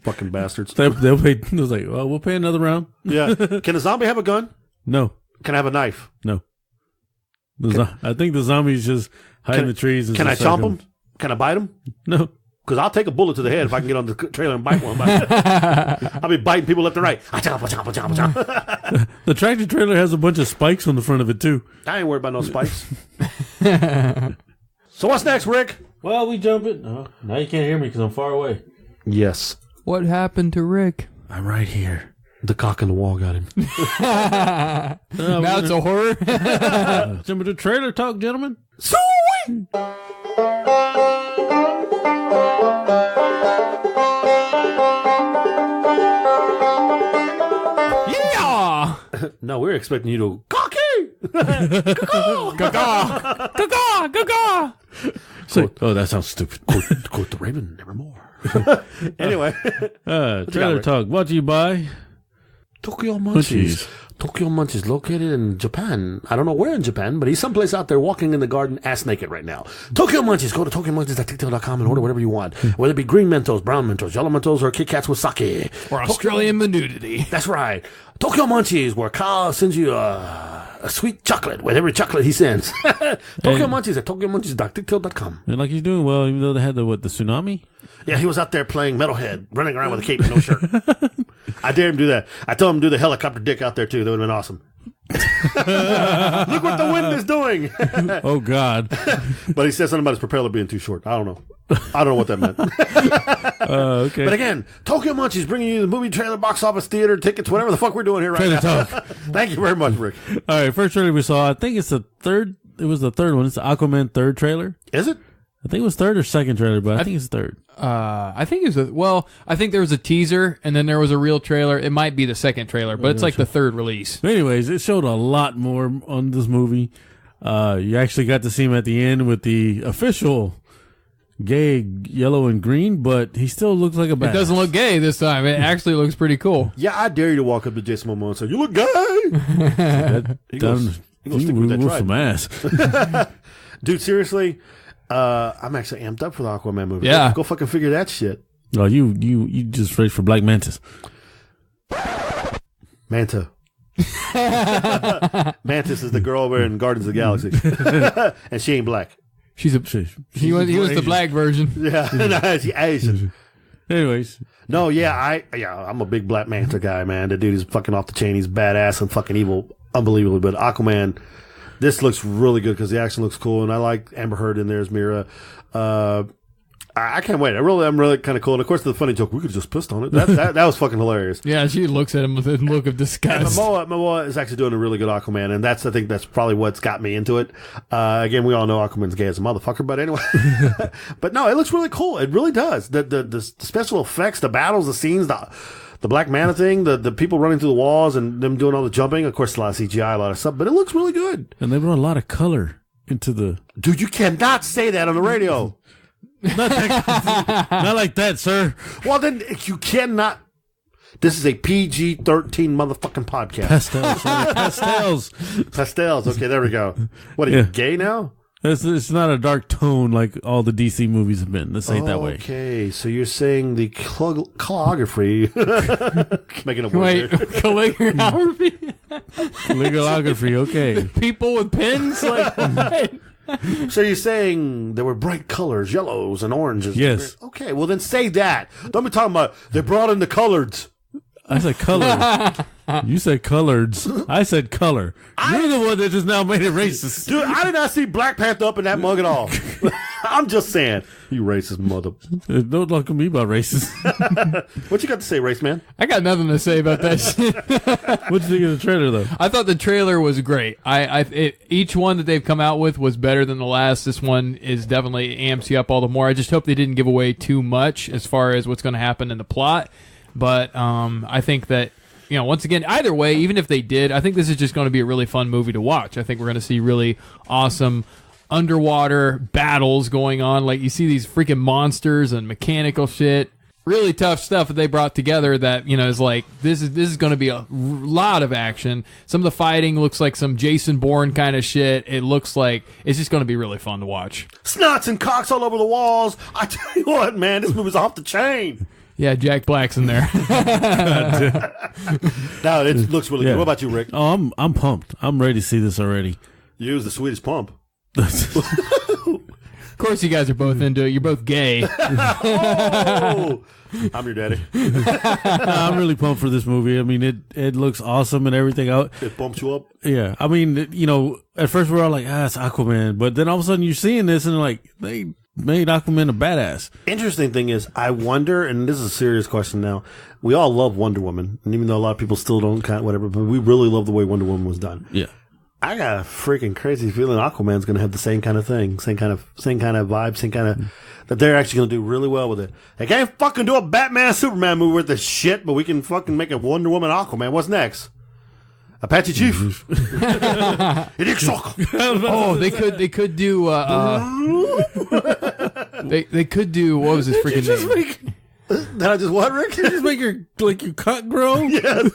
Fucking bastards. They'll pay. It was like, well, we'll pay another round. Yeah. Can a zombie have a gun? No. Can I have a knife? No. I think the zombies just hide in the trees. And can I chomp them? Can I bite them? No. Because I'll take a bullet to the head if I can get on the trailer and bite one. I'll be biting people left and right. The tractor trailer has a bunch of spikes on the front of it, too. I ain't worried about no spikes. So what's next, Rick? Well, we jump it. Oh, now you can't hear me because I'm far away. Yes. What happened to Rick? I'm right here. The cock in the wall got him. Now it's a horror. Jump into trailer talk, gentlemen. Sweet! Yeah! No, we're expecting you to cocky! Gaga! Oh, that sounds stupid. Quote the Raven, nevermore. Anyway. Trailer talk brought to you by Tokyo Munchies. Tokyo Munchies located in Japan. I don't know where in Japan, but he's someplace out there walking in the garden ass naked right now. Tokyo Munchies. Go to TokyoMunchies.TikTok.com and order whatever you want. Whether it be green Mentos, brown Mentos, yellow Mentos, or Kit Kats with sake. Or Australian nudity. That's right. Tokyo Munchies, where Kyle sends you a sweet chocolate with every chocolate he sends. Tokyo Munchies at TokyoMunchies.TikTok.com. And like he's doing well, even though they had the tsunami. Yeah, he was out there playing Metalhead, running around with a cape and no shirt. I dare him do that. I told him to do the helicopter dick out there, too. That would have been awesome. Look what the wind is doing. Oh, God. But he said something about his propeller being too short. I don't know. I don't know what that meant. Okay. But again, Tokyo Munchies bringing you the movie trailer, box office, theater, tickets, whatever the fuck we're doing here right Trailer now. talk. Thank you very much, Rick. All right, first trailer we saw, I think it's the third. It was the third one. It's the Aquaman third trailer. Is it? I think it was third or second trailer, but I think it's third. I think it was I think there was a teaser and then there was a real trailer. It might be the second trailer, but it's like the third release. Anyways, it showed a lot more on this movie. You actually got to see him at the end with the official gay yellow and green, but he still looks like a badass. It doesn't look gay this time. It actually looks pretty cool. Yeah, I dare you to walk up to Jason Momoa and say, "You look gay." He goes stick with that tribe. Some ass. Dude, seriously, I'm actually amped up for the Aquaman movie. Yeah. Go fucking figure that shit. Oh, you just ready for Black Mantis. Manta. Mantis is the girl over in Guardians of the Galaxy. And she ain't black. He was the black version. Yeah, no, she's Asian. Anyways. No, I'm a big Black Manta guy, man. The dude is fucking off the chain. He's badass and fucking evil. Unbelievable. But Aquaman, this looks really good because the action looks cool. And I like Amber Heard in there as Mira. I can't wait. I'm really kind of cool. And of course, the funny joke, we could have just pissed on it. That was fucking hilarious. Yeah, she looks at him with a look of disgust. Momoa is actually doing a really good Aquaman, and I think that's probably what's got me into it. Again, we all know Aquaman's gay as a motherfucker, but anyway. But no, it looks really cool. It really does. The special effects, the battles, the scenes, the Black Manta thing, the people running through the walls and them doing all the jumping. Of course, a lot of CGI, a lot of stuff, but it looks really good. And they brought a lot of color into the... Dude, you cannot say that on the radio. Not like that, sir. Well, then you cannot. This is a PG-13 motherfucking podcast. Pastels, sir. Pastels. Okay, there we go. What, are you gay now? It's not a dark tone like all the DC movies have been. Let's say it that way. Okay, so you're saying the calligraphy. Making a word. Wait, calligraphy? Calligraphy, okay. People with pens? Like, what? So you're saying there were bright colors, yellows and oranges. Yes. Okay, well then say that. Don't be talking about they brought in the coloreds. I said color. You said coloreds. I said color. You're the one that just now made it racist. Dude, I did not see Black Panther up in that mug at all. I'm just saying. You racist mother. Don't look at me about racist. What you got to say, race man? I got nothing to say about that shit. What'd you think of the trailer, though? I thought the trailer was great. Each one that they've come out with was better than the last. This one is definitely amps you up all the more. I just hope they didn't give away too much as far as what's going to happen in the plot. But I think that, once again, either way, even if they did, I think this is just going to be a really fun movie to watch. I think we're going to see really awesome underwater battles going on. Like, you see these freaking monsters and mechanical shit. Really tough stuff that they brought together that, is like, this is going to be a lot of action. Some of the fighting looks like some Jason Bourne kind of shit. It looks like it's just going to be really fun to watch. Snots and cocks all over the walls. I tell you what, man, this movie's off the chain. Yeah, Jack Black's in there. No, it looks really good. What about you, Rick? Oh, I'm pumped. I'm ready to see this already. You was the sweetest pump. Of course, you guys are both into it. You're both gay. Oh, I'm your daddy. I'm really pumped for this movie. I mean, it looks awesome and everything. It bumps you up. Yeah. I mean, at first we're all like, it's Aquaman. But then all of a sudden you're seeing this and like, they made Aquaman a badass. Interesting thing is, I wonder, and this is a serious question now, we all love Wonder Woman. And even though a lot of people still don't count whatever, but we really love the way Wonder Woman was done. Yeah. I got a freaking crazy feeling Aquaman's going to have the same kind of thing, same kind of vibe, same kind of, that they're actually going to do really well with it. They can't fucking do a Batman Superman movie with this shit, but we can fucking make a Wonder Woman Aquaman. What's next? Apache Chief. Oh, they could do. They could do. What was his freaking name? Did I just what, Rick? Just make your cut grow? Yes.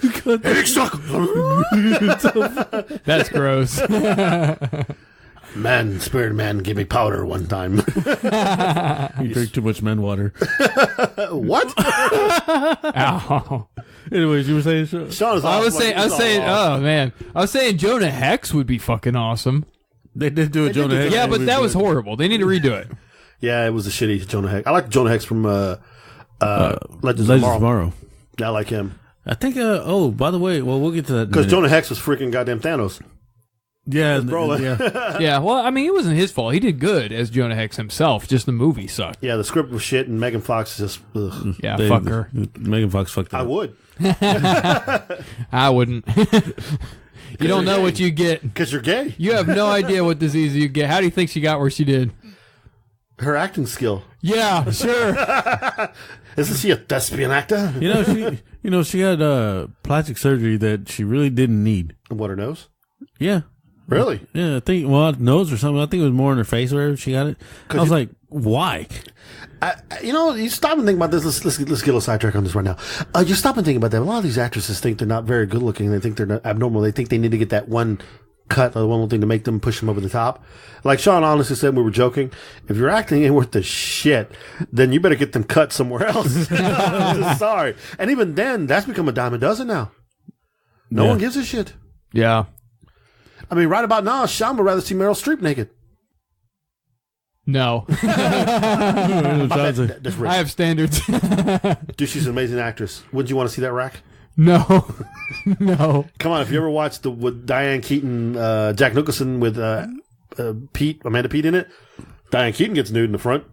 That's gross. Spirit man gave me powder one time. You drink too much man water. What? Ow. Anyways, you were saying Shawn is I was awesome. saying, oh man, I was saying Jonah Hex would be fucking awesome. They did do a Jonah Hex. Yeah, but that was horrible. They need to redo it. Yeah, it was a shitty Jonah Hex. I like Jonah Hex from Legends of Tomorrow. Yeah, I like him. I think. By the way, we'll get to that because Jonah Hex was freaking goddamn Thanos. Yeah, yeah. Yeah, well, I mean, it wasn't his fault. He did good as Jonah Hex himself. Just the movie sucked. Yeah, the script was shit, and Megan Fox is just. Ugh. Yeah, fuck her. Megan Fox fucked her. I would. I wouldn't. You don't know what you get because you're gay. You have no idea what disease you get. How do you think she got where she did? Her acting skill. Yeah, sure. Isn't she a thespian actor? She had plastic surgery that she really didn't need. What, her nose? Yeah. Really? Yeah, I think nose or something. I think it was more in her face where she got it. I was like, why? You stop and think about this. Let's get a little sidetrack on this right now. You stop and think about that. A lot of these actresses think they're not very good looking. They think they're not abnormal. They think they need to get that one cut or one little thing to make them push them over the top. Like Shawn honestly said, we were joking. If your acting ain't worth the shit, then you better get them cut somewhere else. Sorry. And even then, that's become a dime a dozen now. No one gives a shit. Yeah. I mean, right about now, Shawn would rather see Meryl Streep naked. No. I have standards. Dude, she's an amazing actress. Wouldn't you want to see that rack? No. No. Come on, if you ever watched with Diane Keaton, Jack Nicholson with Amanda Pete in it, Diane Keaton gets nude in the front.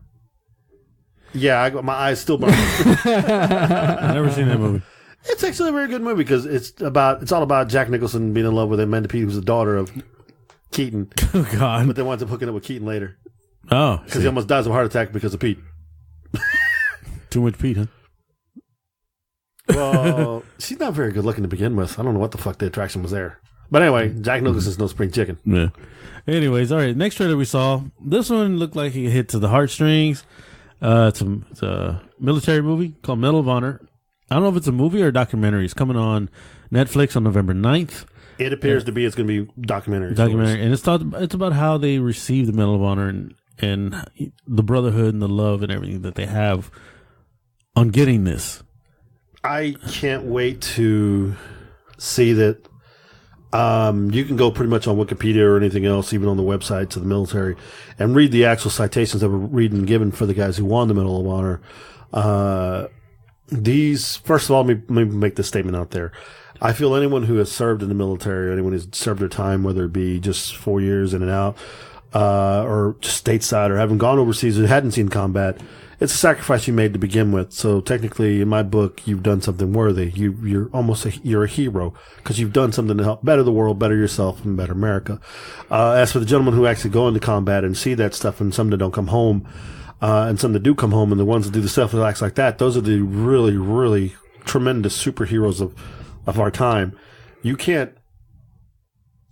Yeah, my eyes still burn. I've never seen that movie. It's actually a very good movie because it's all about Jack Nicholson being in love with Amanda Peet, who's the daughter of Keaton. Oh, God. But they winds up hooking up with Keaton later. Oh. Because he almost dies of a heart attack because of Pete. Too much Pete, huh? Well, she's not very good looking to begin with. I don't know what the fuck the attraction was there. But anyway, Jack Nicholson's no spring chicken. Yeah. Anyways, all right. Next trailer we saw. This one looked like it hit to the heartstrings. It's a military movie called Medal of Honor. I don't know if it's a movie or a documentary. It's coming on Netflix on November 9th. It appears to be. It's going to be documentary. And it's about how they receive the Medal of Honor and the brotherhood and the love and everything that they have on getting this. I can't wait to see that. You can go pretty much on Wikipedia or anything else, even on the websites of the military, and read the actual citations that were read and given for the guys who won the Medal of Honor. First of all, let me make this statement out there. I feel anyone who has served in the military, or anyone who's served their time, whether it be just 4 years in and out, or just stateside, or having gone overseas or hadn't seen combat, it's a sacrifice you made to begin with. So technically, in my book, you've done something worthy. You're a hero because you've done something to help better the world, better yourself, and better America. As for the gentlemen who actually go into combat and see that stuff, and some that don't come home, and some that do come home, and the ones that do the stuff that acts like that, those are the really, really tremendous superheroes of our time.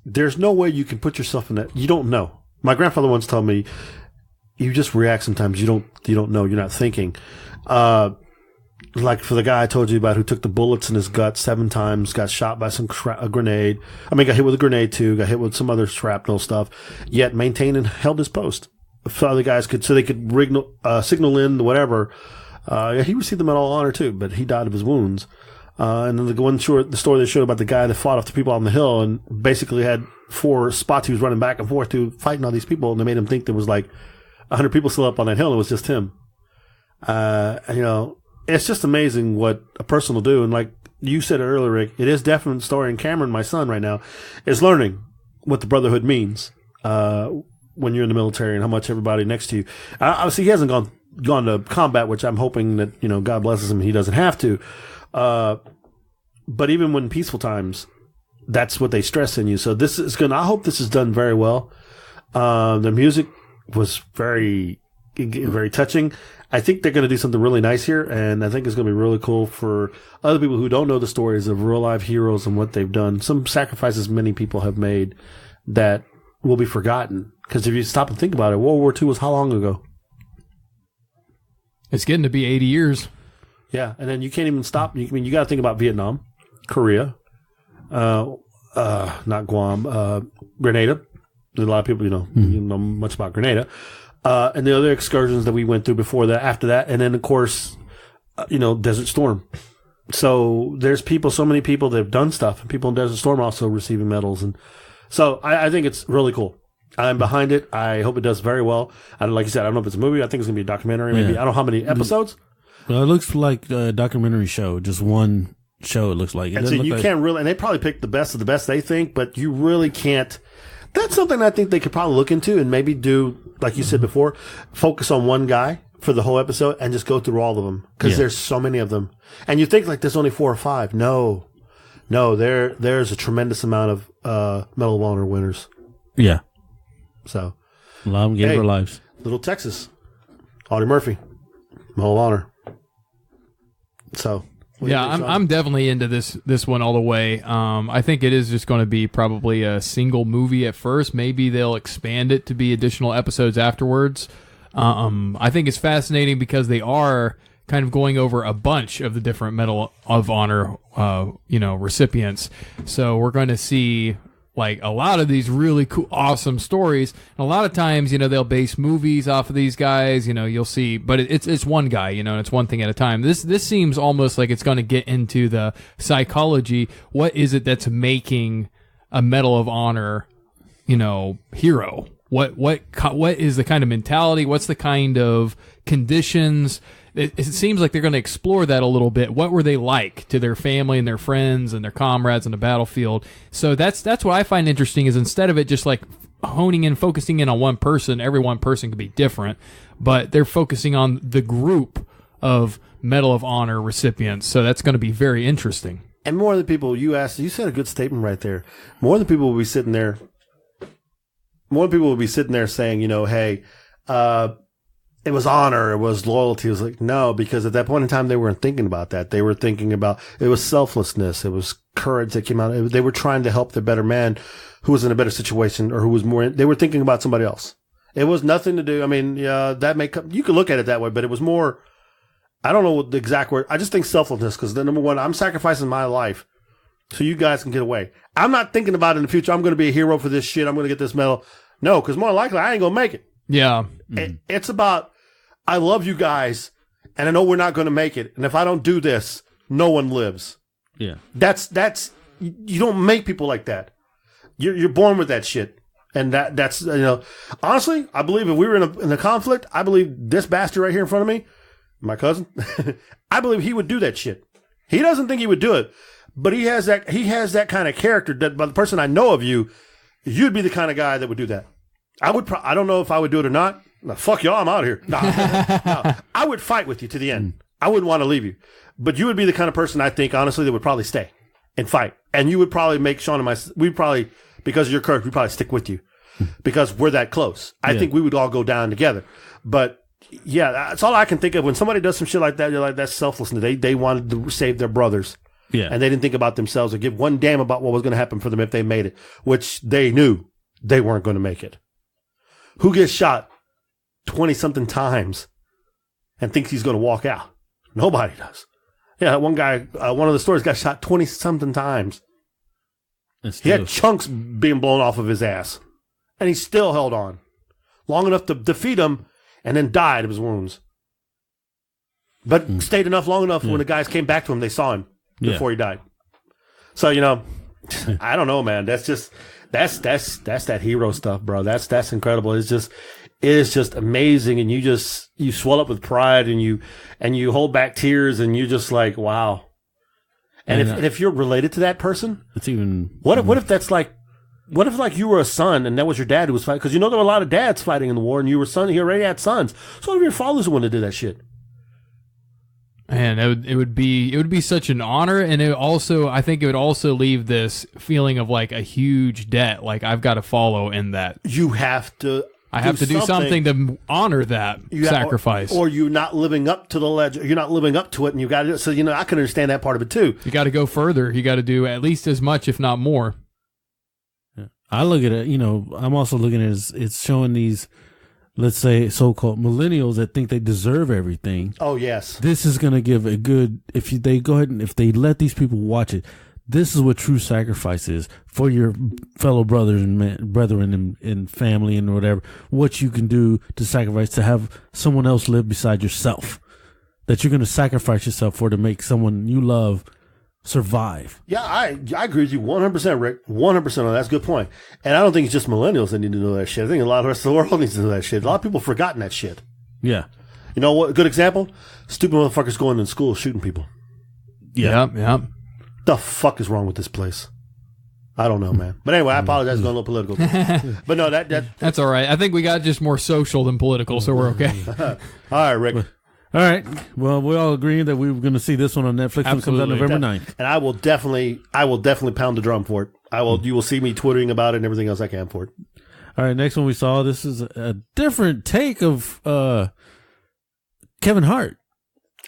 There's no way you can put yourself in that. You don't know. My grandfather once told me, you just react sometimes. You don't know. You're not thinking. Like for the guy I told you about who took the bullets in his gut 7 times, got shot by a grenade. Got hit with a grenade too, got hit with some other shrapnel stuff, yet maintained and held his post. So other guys could signal in whatever. He received the Medal of Honor too, but he died of his wounds. And then the story they showed about the guy that fought off the people on the hill and basically had 4 spots he was running back and forth to fighting all these people, and they made him think there was like 100 people still up on that hill, and it was just him. It's just amazing what a person will do. And like you said earlier, Rick, it is definitely a story. And Cameron, my son right now, is learning what the brotherhood means when you're in the military and how much everybody next to you. Obviously, he hasn't gone to combat, which I'm hoping that, God blesses him, he doesn't have to. But even when peaceful times, that's what they stress in you. So I hope this is done very well. The music was very, very touching. I think they're going to do something really nice here, and I think it's going to be really cool for other people who don't know the stories of real life heroes and what they've done. Some sacrifices many people have made that will be forgotten. Because if you stop and think about it, World War II was how long ago? It's getting to be 80 years. Yeah, and then you can't even stop. You got to think about Vietnam, Korea, not Guam, Grenada. A lot of people, you know much about Grenada. And the other excursions that we went through before that, after that. And then, of course, Desert Storm. So there's so many people that have done stuff. And people in Desert Storm also receiving medals. And so I think it's really cool. I'm behind it. I hope it does very well. And like you said, I don't know if it's a movie. I think it's going to be a documentary. Maybe. I don't know how many episodes. Well, it looks like a documentary show. Just one show, it looks like. And so you can't really, and they probably picked the best of the best they think, but you really can't. That's something I think they could probably look into and maybe do, like you said before, focus on one guy for the whole episode and just go through all of them. Because there's so many of them. And you think like there's only 4 or 5. No, there's a tremendous amount of Medal of Honor winners. Yeah. So. A lot of them gave their lives. Little Texas. Audie Murphy. Medal of Honor. So. Yeah, I'm definitely into this one all the way. I think it is just going to be probably a single movie at first. Maybe they'll expand it to be additional episodes afterwards. I think it's fascinating because they are kind of going over a bunch of the different Medal of Honor, recipients. So we're going to see like a lot of these really cool, awesome stories. And a lot of times, they'll base movies off of these guys. You'll see, but it's one guy. And it's one thing at a time. This seems almost like it's going to get into the psychology. What is it that's making a Medal of Honor, hero? What is the kind of mentality? What's the kind of conditions? It seems like they're going to explore that a little bit. What were they like to their family and their friends and their comrades on the battlefield? So that's what I find interesting is instead of it just like focusing in on one person. Every one person could be different, but they're focusing on the group of Medal of Honor recipients. So that's going to be very interesting. And more than people, you said a good statement right there. More than people will be sitting there. More people will be sitting there saying, hey, it was honor, it was loyalty. It was like, no, because at that point in time, they weren't thinking about that. They were thinking about, it was selflessness. It was courage that came out. They were trying to help the better man who was in a better situation or who was more, they were thinking about somebody else. It was nothing to do. I mean, that may come, you could look at it that way, but it was more, I don't know what the exact word. I just think selflessness, because the number one, I'm sacrificing my life so you guys can get away. I'm not thinking about in the future, I'm going to be a hero for this shit. I'm going to get this medal. No, because more likely I ain't going to make it. Yeah. It's about, I love you guys, and I know we're not going to make it. And if I don't do this, no one lives. Yeah. That's, you don't make people like that. You're born with that shit. And that's, honestly, I believe if we were in a conflict, I believe this bastard right here in front of me, my cousin, I believe he would do that shit. He doesn't think he would do it, but he has that kind of character that by the person I know of you'd be the kind of guy that would do that. I don't know if I would do it or not. No, fuck y'all, I'm out of here. No, I would fight with you to the end. I wouldn't want to leave you. But you would be the kind of person, I think, honestly, that would probably stay and fight. And you would probably make Shawn and we'd probably, because of your character, we'd probably stick with you. Because we're that close. I think we would all go down together. But, yeah, that's all I can think of. When somebody does some shit like that, you're like, that's selflessness. They wanted to save their brothers. Yeah. And they didn't think about themselves or give one damn about what was going to happen for them if they made it, which they knew they weren't going to make it. Who gets shot 20-something times and thinks he's going to walk out? Nobody does. Yeah, one guy, one of the stories got shot 20-something times. He had chunks being blown off of his ass. And he still held on long enough to defeat him and then died of his wounds. But stayed long enough when the guys came back to him, they saw him before he died. So, I don't know, man. That's just... That's that hero stuff, bro. That's incredible. It is just amazing, and you swell up with pride, and you hold back tears, and you just like, wow. And if you're related to that person, it's even what if that's like, what if like you were a son and that was your dad who was fighting? Because there were a lot of dads fighting in the war, and you were son. He already had sons. So what if your father's the one that did that shit? And it would be such an honor, and I think it would also leave this feeling of like a huge debt, like I've got to follow in that. I have to do something to honor that sacrifice, or you're not living up to the legend. You're not living up to it, and you got to. So I can understand that part of it too. You got to go further. You got to do at least as much, if not more. Yeah. I look at it. I'm also looking at it's showing these, let's say, so-called millennials that think they deserve everything. Oh, yes. This is going to give a good, if they let these people watch it, this is what true sacrifice is for your fellow brothers and brethren and family and whatever, what you can do to sacrifice to have someone else live beside yourself, that you're going to sacrifice yourself for to make someone you love survive. Yeah, I agree with you 100%, Rick. 100%. That's a good point. And I don't think it's just millennials that need to know that shit. I think a lot of the rest of the world needs to know that shit. A lot of people have forgotten that shit. Yeah. You know what? A good example? Stupid motherfuckers going in school shooting people. Yeah. The fuck is wrong with this place? I don't know, man. But anyway, I apologize for going a little political. But no, that's all right. I think we got just more social than political, so we're okay. All right, Rick. All right. Well, we all agreed that we were going to see this one on Netflix when it comes out November 9th. And I will definitely pound the drum for it. You will see me twittering about it and everything else I can for it. All right. Next one we saw, this is a different take of Kevin Hart.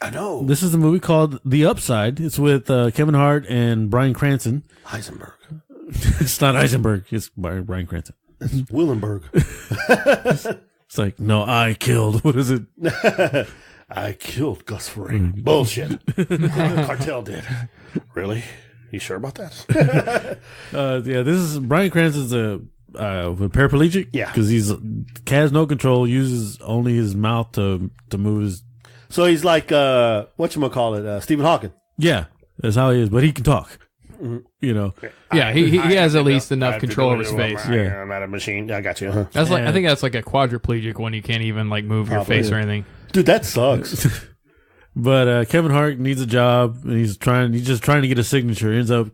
I know. This is a movie called The Upside. It's with Kevin Hart and Bryan Cranston. Heisenberg. It's not Heisenberg. It's Bryan Cranston. It's Willenberg. It's like, no, I killed. What is it? I killed Gus Fring. Bullshit. Cartel did. Really? You sure about that? Yeah, this is Bryan Cranston's a paraplegic. Yeah. Because he has no control, uses only his mouth to move his. So he's like, whatchamacallit, Stephen Hawking. Yeah, that's how he is, but he can talk. Mm-hmm. Yeah, he has at least enough control over his face. Yeah, I'm not a machine. I got you. Huh? That's like I think that's like a quadriplegic when you can't even like move your face or anything. Dude, that sucks. But Kevin Hart needs a job, and he's just trying to get a signature. Ends up,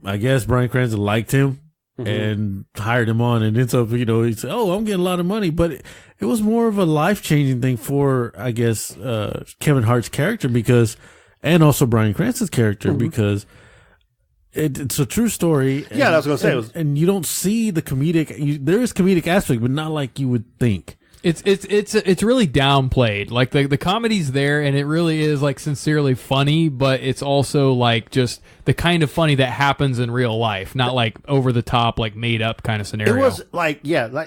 I guess Bryan Cranston liked him, and hired him on, and ends up, he said, "Oh, I'm getting a lot of money," but it was more of a life-changing thing for, I guess, Kevin Hart's character and also Bryan Cranston's character because it's a true story. Yeah, I was going to say, and you don't see the comedic. There is comedic aspect, but not like you would think. It's really downplayed. Like the comedy's there, and it really is like sincerely funny, but it's also like just the kind of funny that happens in real life, not like over the top, like made up kind of scenario. It was like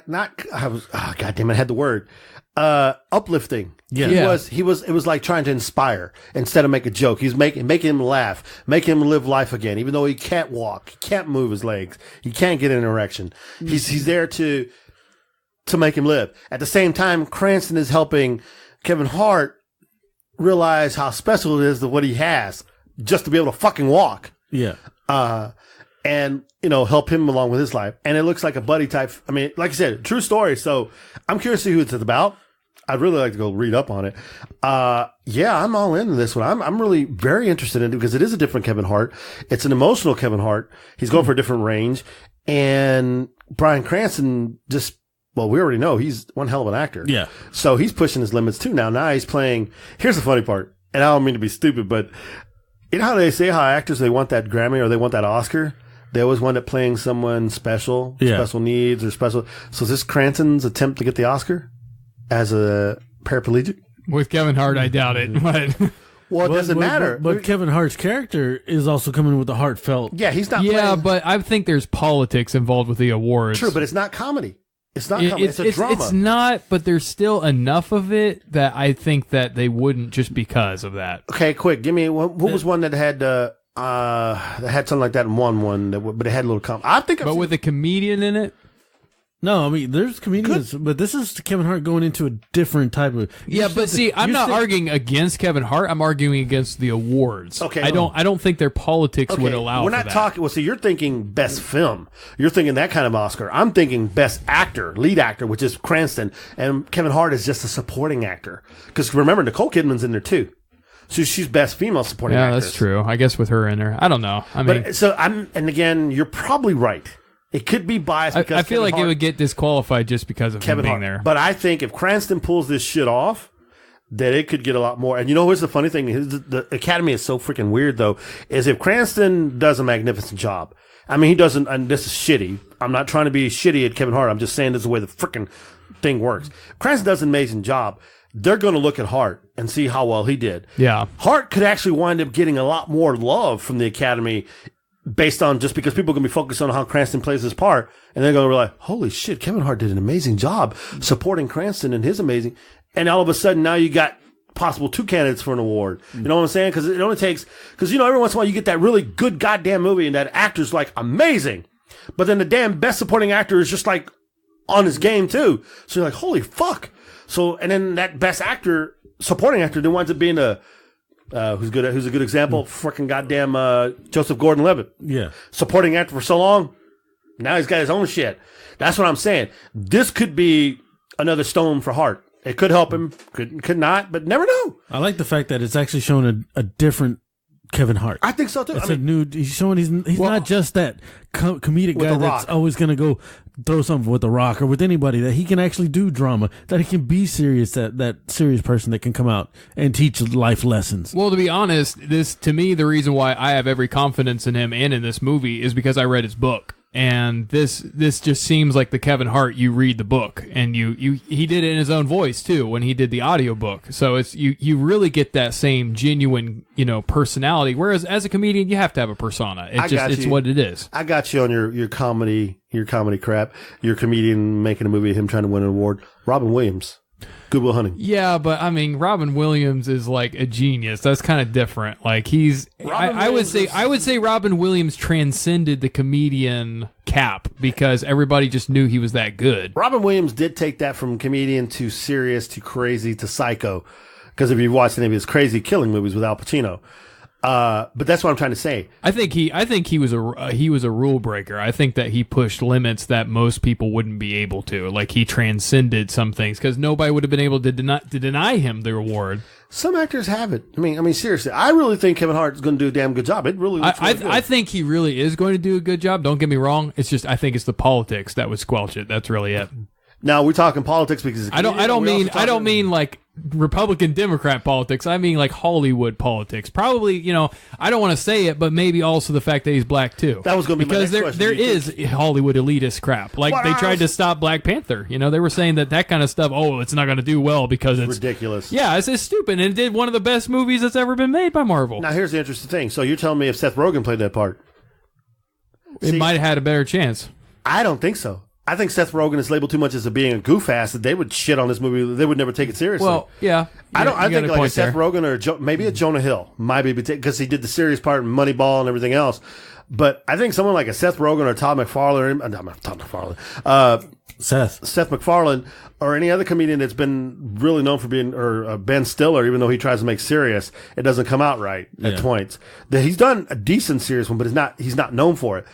not. I was God damn it, I had the word uplifting. Yeah. It was like trying to inspire instead of make a joke. He's making him laugh, making him live life again, even though he can't walk, he can't move his legs, he can't get an erection. He's there to make him live. At the same time, Cranston is helping Kevin Hart realize how special it is what he has just to be able to fucking walk. Yeah. And, help him along with his life. And it looks like a buddy type. I mean, like I said, true story. So I'm curious to see who it's about. I'd really like to go read up on it. Yeah, I'm all into this one. I'm really very interested in it because it is a different Kevin Hart. It's an emotional Kevin Hart. He's going for a different range. And Bryan Cranston we already know he's one hell of an actor. Yeah. So he's pushing his limits too now. Now he's playing. Here's the funny part. And I don't mean to be stupid, but you know how they say how actors, they want that Grammy or they want that Oscar? They always wind up playing someone special, special needs or special. So is this Cranston's attempt to get the Oscar as a paraplegic? With Kevin Hart, I doubt it. But Well, it doesn't matter. But Kevin Hart's character is also coming with the heartfelt. Yeah, he's not yeah, playing. but I think there's politics involved with the awards. True, but it's not comedy. It's not comedy. It's a drama. It's not, but there's still enough of it that I think that they wouldn't just because of that. Okay, quick. Give me, what was one that had something like that and won one, but it had a little comedy. I think But with a comedian in it? No, I mean, there's comedians, but this is Kevin Hart going into a different type of... Yeah, but see, I'm not arguing against Kevin Hart. I'm arguing against the awards. Okay. I don't think their politics would allow We're not for that. talking... Well, see, you're thinking best film. You're thinking that kind of Oscar. I'm thinking best actor, lead actor, which is Cranston. And Kevin Hart is just a supporting actor. Because remember, Nicole Kidman's in there, too. So she's best female supporting actress. Yeah, that's true. I guess with her in there. I don't know. I mean... And again, you're probably right. It could be biased because I feel like it would get disqualified just because of Kevin him being Hart. there. But I think if Cranston pulls this shit off, that it could get a lot more. And here's the funny thing: the Academy is so freaking weird, though. Is if Cranston does a magnificent job, I mean, he doesn't. And this is shitty. I'm not trying to be shitty at Kevin Hart. I'm just saying this is the way the freaking thing works. Cranston does an amazing job. They're going to look at Hart and see how well he did. Yeah, Hart could actually wind up getting a lot more love from the Academy. Based on just because people are going to be focused on how Cranston plays his part, and they're going to realize, holy shit, Kevin Hart did an amazing job supporting Cranston and his amazing. And all of a sudden, now you got possible 2 candidates for an award. You know what I'm saying? Because it only takes, every once in a while you get that really good goddamn movie and that actor's like amazing, but then the damn best supporting actor is just like on his game too. So you're like, holy fuck. So, and then that best actor, supporting actor, then winds up being who's a good example? Freaking goddamn Joseph Gordon-Levitt. Yeah. Supporting actor for so long. Now he's got his own shit. That's what I'm saying. This could be another stone for Hart. It could help him, could not, but never know. I like the fact that it's actually showing a different Kevin Hart. I think so too. He's showing he's not just that comedic guy that's always going to go throw something with The Rock or with anybody, that he can actually do drama, that he can be serious, that serious person that can come out and teach life lessons. Well, to be honest, to me, the reason why I have every confidence in him and in this movie is because I read his book. And this just seems like the Kevin Hart you read the book, and he did it in his own voice too when he did the audiobook. So it's you really get that same genuine personality. Whereas as a comedian, you have to have a persona. It's what it is. I got you on your comedy crap. Your comedian making a movie of him trying to win an award. Robin Williams. Good Will Hunting. Yeah, but I mean, Robin Williams is like a genius. That's kind of different. Like I would say Robin Williams transcended the comedian cap because everybody just knew he was that good. Robin Williams did take that from comedian to serious to crazy to psycho. Because if you've watched any of his crazy killing movies with Al Pacino, But that's what I'm trying to say. I think he was a rule breaker. I think that he pushed limits that most people wouldn't be able to. Like he transcended some things because nobody would have been able to deny him the award. Some actors have it. I mean, seriously, I really think Kevin Hart is going to do a damn good job. It really looks really good. I think he really is going to do a good job. Don't get me wrong. It's just I think it's the politics that would squelch it. That's really it. Now we're talking politics because I don't mean like Republican Democrat politics. I mean like Hollywood politics. Probably, I don't want to say it, but maybe also the fact that he's black too. That was going to be my next question. There is Hollywood elitist crap. Like they tried to stop Black Panther. They were saying that kind of stuff. Oh, it's not going to do well because it's ridiculous. Yeah, it's stupid, and it did one of the best movies that's ever been made by Marvel. Now here's the interesting thing. So you're telling me if Seth Rogen played that part, it might have had a better chance. I don't think so. I think Seth Rogen is labeled too much as being a goof ass that they would shit on this movie. They would never take it seriously. Well, yeah. I think like a Seth Rogen or maybe a Jonah Hill might be because he did the serious part in Moneyball and everything else. But I think someone like a Seth Rogen or Seth MacFarlane or any other comedian that's been really known for being, or Ben Stiller, even though he tries to make serious, it doesn't come out right at points. He's done a decent serious one, but he's not known for it.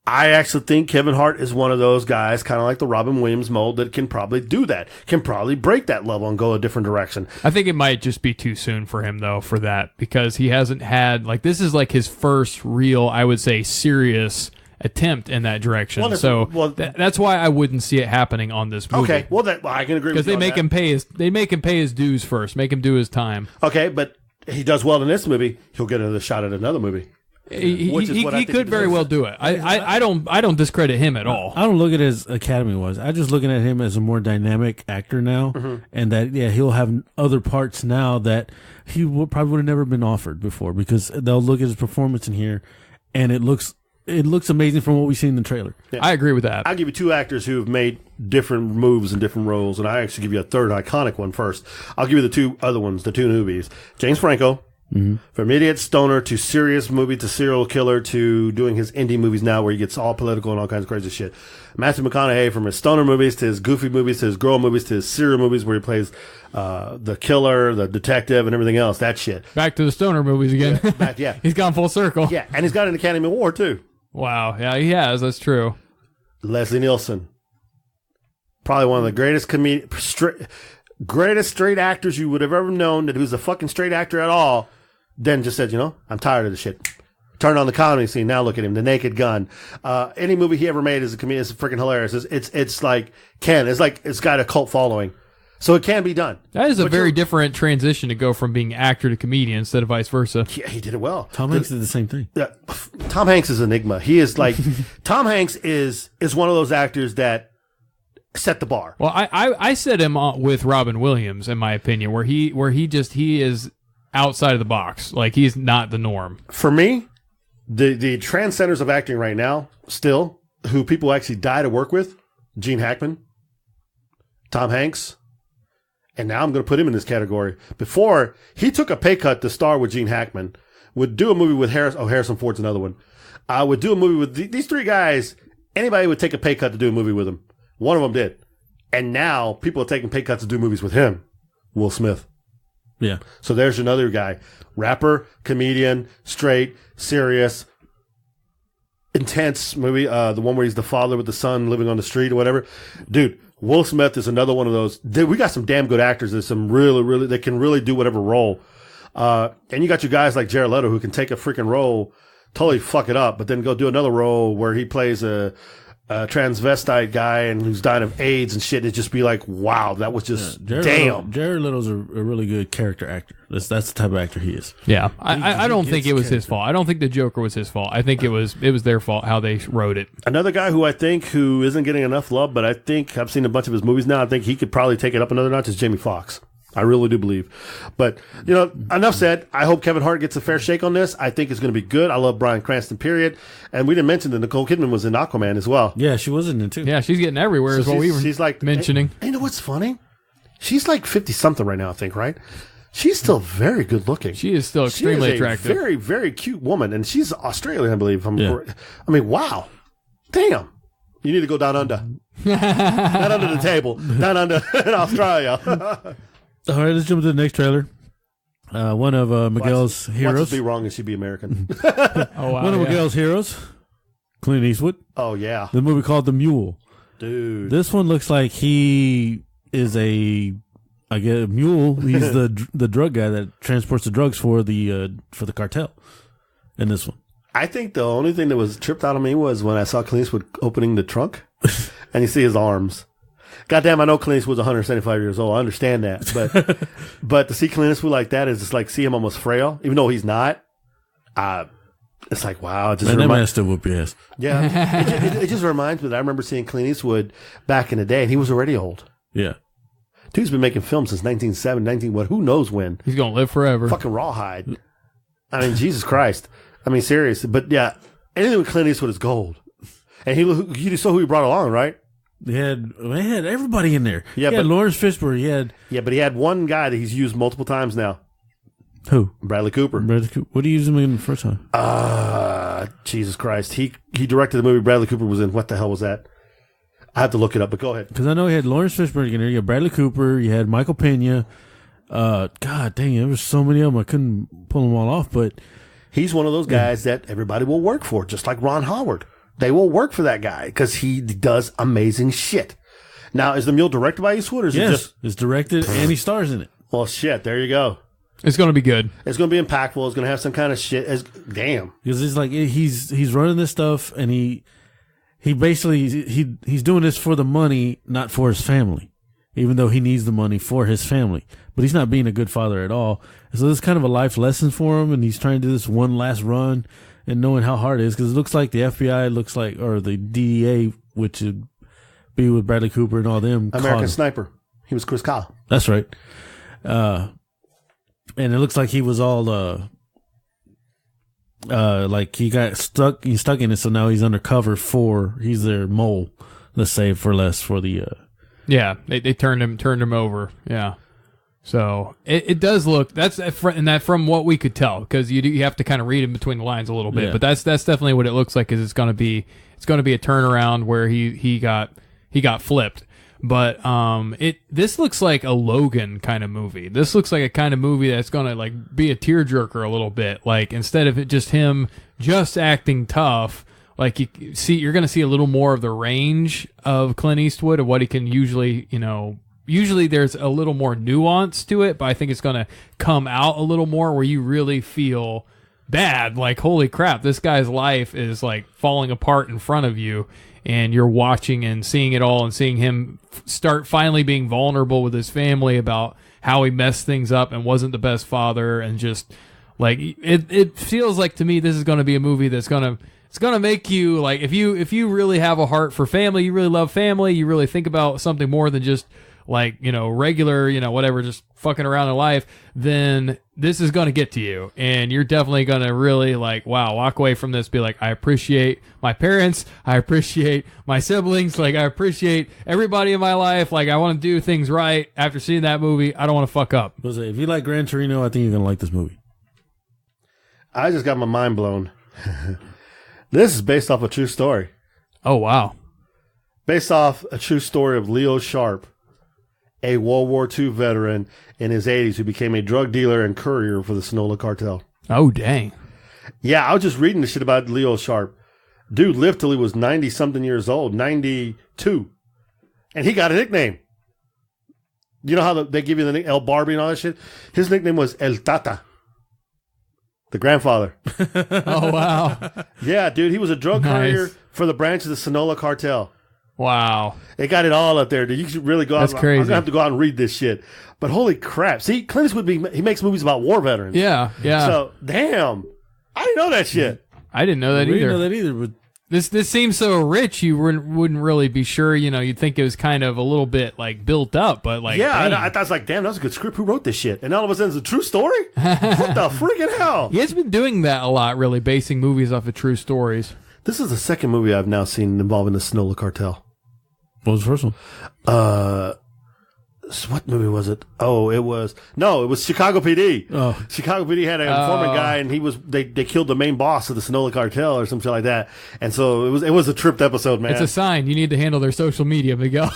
I actually think Kevin Hart is one of those guys, kind of like the Robin Williams mold, that can probably do that, can probably break that level and go a different direction. I think it might just be too soon for him, though, for that, because he hasn't had, this is like his first real, I would say, serious attempt in that direction. That's why I wouldn't see it happening on this movie. Okay, I can agree with you. Because they make him pay his dues first, make him do his time. Okay, but he does well in this movie, he'll get another shot at another movie. He could very well do it. I don't discredit him at all. I don't look at it as Academy was. I'm just looking at him as a more dynamic actor now, and that he'll have other parts now that he probably would have never been offered before because they'll look at his performance in here, and it looks amazing from what we see in the trailer. Yeah. I agree with that. I'll give you two actors who have made different moves in different roles, and I actually give you a third iconic one first. I'll give you the two other ones, the two newbies. James Franco. From idiot stoner to serious movie to serial killer to doing his indie movies now where he gets all political and all kinds of crazy shit. Matthew McConaughey from his stoner movies to his goofy movies to his girl movies to his serial movies where he plays the killer, the detective, and everything else. That shit. Back to the stoner movies again. Yeah. He's gone full circle. Yeah, and he's got an Academy Award too. Wow. Yeah, he has. That's true. Leslie Nielsen. Probably one of the greatest straight actors you would have ever known, that who's a fucking straight actor at all. Then just said, I'm tired of this shit. Turned on the comedy scene. Now look at him, The Naked Gun. Any movie he ever made as a comedian is freaking hilarious. It's like it's got a cult following, so it can be done. That is a very different transition to go from being actor to comedian instead of vice versa. Yeah, he did it well. Tom Hanks did the same thing. Tom Hanks is an enigma. He is like Tom Hanks is one of those actors that set the bar. Well, I set him with Robin Williams in my opinion, where he is outside of the box. Like he's not the norm. For me, the transcenders of acting right now, still, who people actually die to work with, Gene Hackman, Tom Hanks, and now I'm going to put him in this category. Before, he took a pay cut to star with Gene Hackman, would do a movie with Harrison Ford's another one. I would do a movie with these three guys. Anybody would take a pay cut to do a movie with them. One of them did. And now people are taking pay cuts to do movies with him, Will Smith. Yeah. So there's another guy. Rapper, comedian, straight, serious, intense movie. The one where he's the father with the son living on the street or whatever. Dude, Will Smith is another one of those. Dude, we got some damn good actors. There's some really, they can really do whatever role. And you got your guys like Jared Leto who can take a freaking role, totally fuck it up, but then go do another role where he plays a transvestite guy and who's dying of AIDS and shit. It'd just be like, wow, that was just damn. Jared Leto's a really good character actor. That's the type of actor he is. Yeah, I don't think it was his fault. I don't think the Joker was his fault. I think it was their fault how they wrote it. Another guy who isn't getting enough love, but I think I've seen a bunch of his movies now. I think he could probably take it up another notch is Jamie Foxx. I really do believe. But, enough said. I hope Kevin Hart gets a fair shake on this. I think it's going to be good. I love Bryan Cranston, period. And we didn't mention that Nicole Kidman was in Aquaman as well. Yeah, she was in it too. Yeah, she's getting everywhere is what we were mentioning. You know what's funny? She's like 50-something right now, I think, right? She's still very good looking. She is still extremely attractive. Very, very cute woman. And she's Australian, I believe. I mean, wow. Damn. You need to go down under. Not under the table. Down under in Australia. All right, let's jump to the next trailer. One of Miguel's heroes. Watch us be wrong and she'd be American. Oh, wow, One of Miguel's heroes, Clint Eastwood. Oh, yeah. The movie called The Mule. Dude. This one looks like he is I get a mule. He's the drug guy that transports the drugs for the cartel. In this one, I think the only thing that was tripped out on me was when I saw Clint Eastwood opening the trunk, and you see his arms. Goddamn, I know Clint Eastwood's 175 years old. I understand that, but to see Clint Eastwood like that is just like see him almost frail, even though he's not. It's like wow. It just that man still whoop your ass. Yeah, it just reminds me that I remember seeing Clint Eastwood back in the day, and he was already old. Yeah. Dude's been making films since 1970, who knows when. He's going to live forever. Fucking rawhide. I mean, Jesus Christ. I mean, seriously. But yeah, anything with Clint Eastwood is gold. And you saw who he brought along, right? They had everybody in there. Yeah, but Lawrence Fishburne, but he had one guy that he's used multiple times now. Who? Bradley Cooper. What did he use him in the first time? Jesus Christ. He directed the movie Bradley Cooper was in. What the hell was that? I have to look it up, but go ahead. Because I know he had Lawrence Fishburne in there. You had Bradley Cooper. You had Michael Pena. God dang it. There was so many of them. I couldn't pull them all off, but he's one of those guys that everybody will work for, just like Ron Howard. They will work for that guy because he does amazing shit. Now, is The Mule directed by Eastwood, or is it just... it's directed and he stars in it. Well, shit, there you go. It's going to be good. It's going to be impactful. It's going to have some kind of shit. Damn. Because it's like he's running this stuff, and he basically he's doing this for the money, not for his family. Even though he needs the money for his family, but he's not being a good father at all. So this is kind of a life lesson for him, and he's trying to do this one last run and knowing how hard it is. Because it looks like the FBI or the DEA, which would be with Bradley Cooper and all them. American Sniper. He was Chris Kyle. That's right. And it looks like he was all like he got stuck. He's stuck in it, so now he's undercover he's their mole. Let's say for the. Yeah, they turned him over. Yeah, so it does look from what we could tell, because you have to kind of read in between the lines a little bit. Yeah. But that's definitely what it looks like. Is it's going to be a turnaround where he got flipped. But this looks like a Logan kind of movie. This looks like a kind of movie that's going to like be a tearjerker a little bit. Like instead of it just him just acting tough. Like you're going to see a little more of the range of Clint Eastwood of what he can usually there's a little more nuance to it, but I think it's going to come out a little more where you really feel bad. Like, holy crap, this guy's life is like falling apart in front of you, and you're watching and seeing it all and seeing him start finally being vulnerable with his family about how he messed things up and wasn't the best father, and just like it feels like to me this is going to be a movie that's going to make you like, if you really have a heart for family, you really love family, you really think about something more than just like, regular, whatever, just fucking around in life, then this is going to get to you, and you're definitely going to really like, wow, walk away from this, be like, I appreciate my parents, I appreciate my siblings, like I appreciate everybody in my life, like I want to do things right. After seeing that movie, I don't want to fuck up. If you like Gran Torino, I think you're going to like this movie. I just got my mind blown. This is based off a true story. Oh, wow. Based off a true story of Leo Sharp, a World War II veteran in his 80s who became a drug dealer and courier for the Sinaloa cartel. Oh, dang. Yeah, I was just reading the shit about Leo Sharp. Dude lived till he was 90-something years old, 92. And he got a nickname. You know how they give you the nickname El Barbie and all that shit? His nickname was El Tata. The grandfather. Oh, wow. Yeah, dude, he was a drug courier for the branch of the Sinaloa cartel. Wow. They got it all up there, dude. You should really go out. That's crazy. I'm going to have to go out and read this shit. But holy crap. See, Clint Eastwood, he makes movies about war veterans. Yeah, yeah. So, damn. I didn't know that shit. I didn't know that either. We didn't know that either, but This seems so rich, you wouldn't really be sure. You'd think it was kind of a little bit like built up, but like, yeah, dang. I thought it was like, damn, that was a good script. Who wrote this shit? And all of a sudden, it's a true story. What the freaking hell? He has been doing that a lot, really, basing movies off of true stories. This is the second movie I've now seen involving the Sinaloa cartel. What was the first one? What movie was it? Oh, it was Chicago PD. Oh, Chicago PD had an informant guy, and they killed the main boss of the Sinaloa cartel or something like that. And so it was a tripped episode, man. It's a sign you need to handle their social media, Miguel.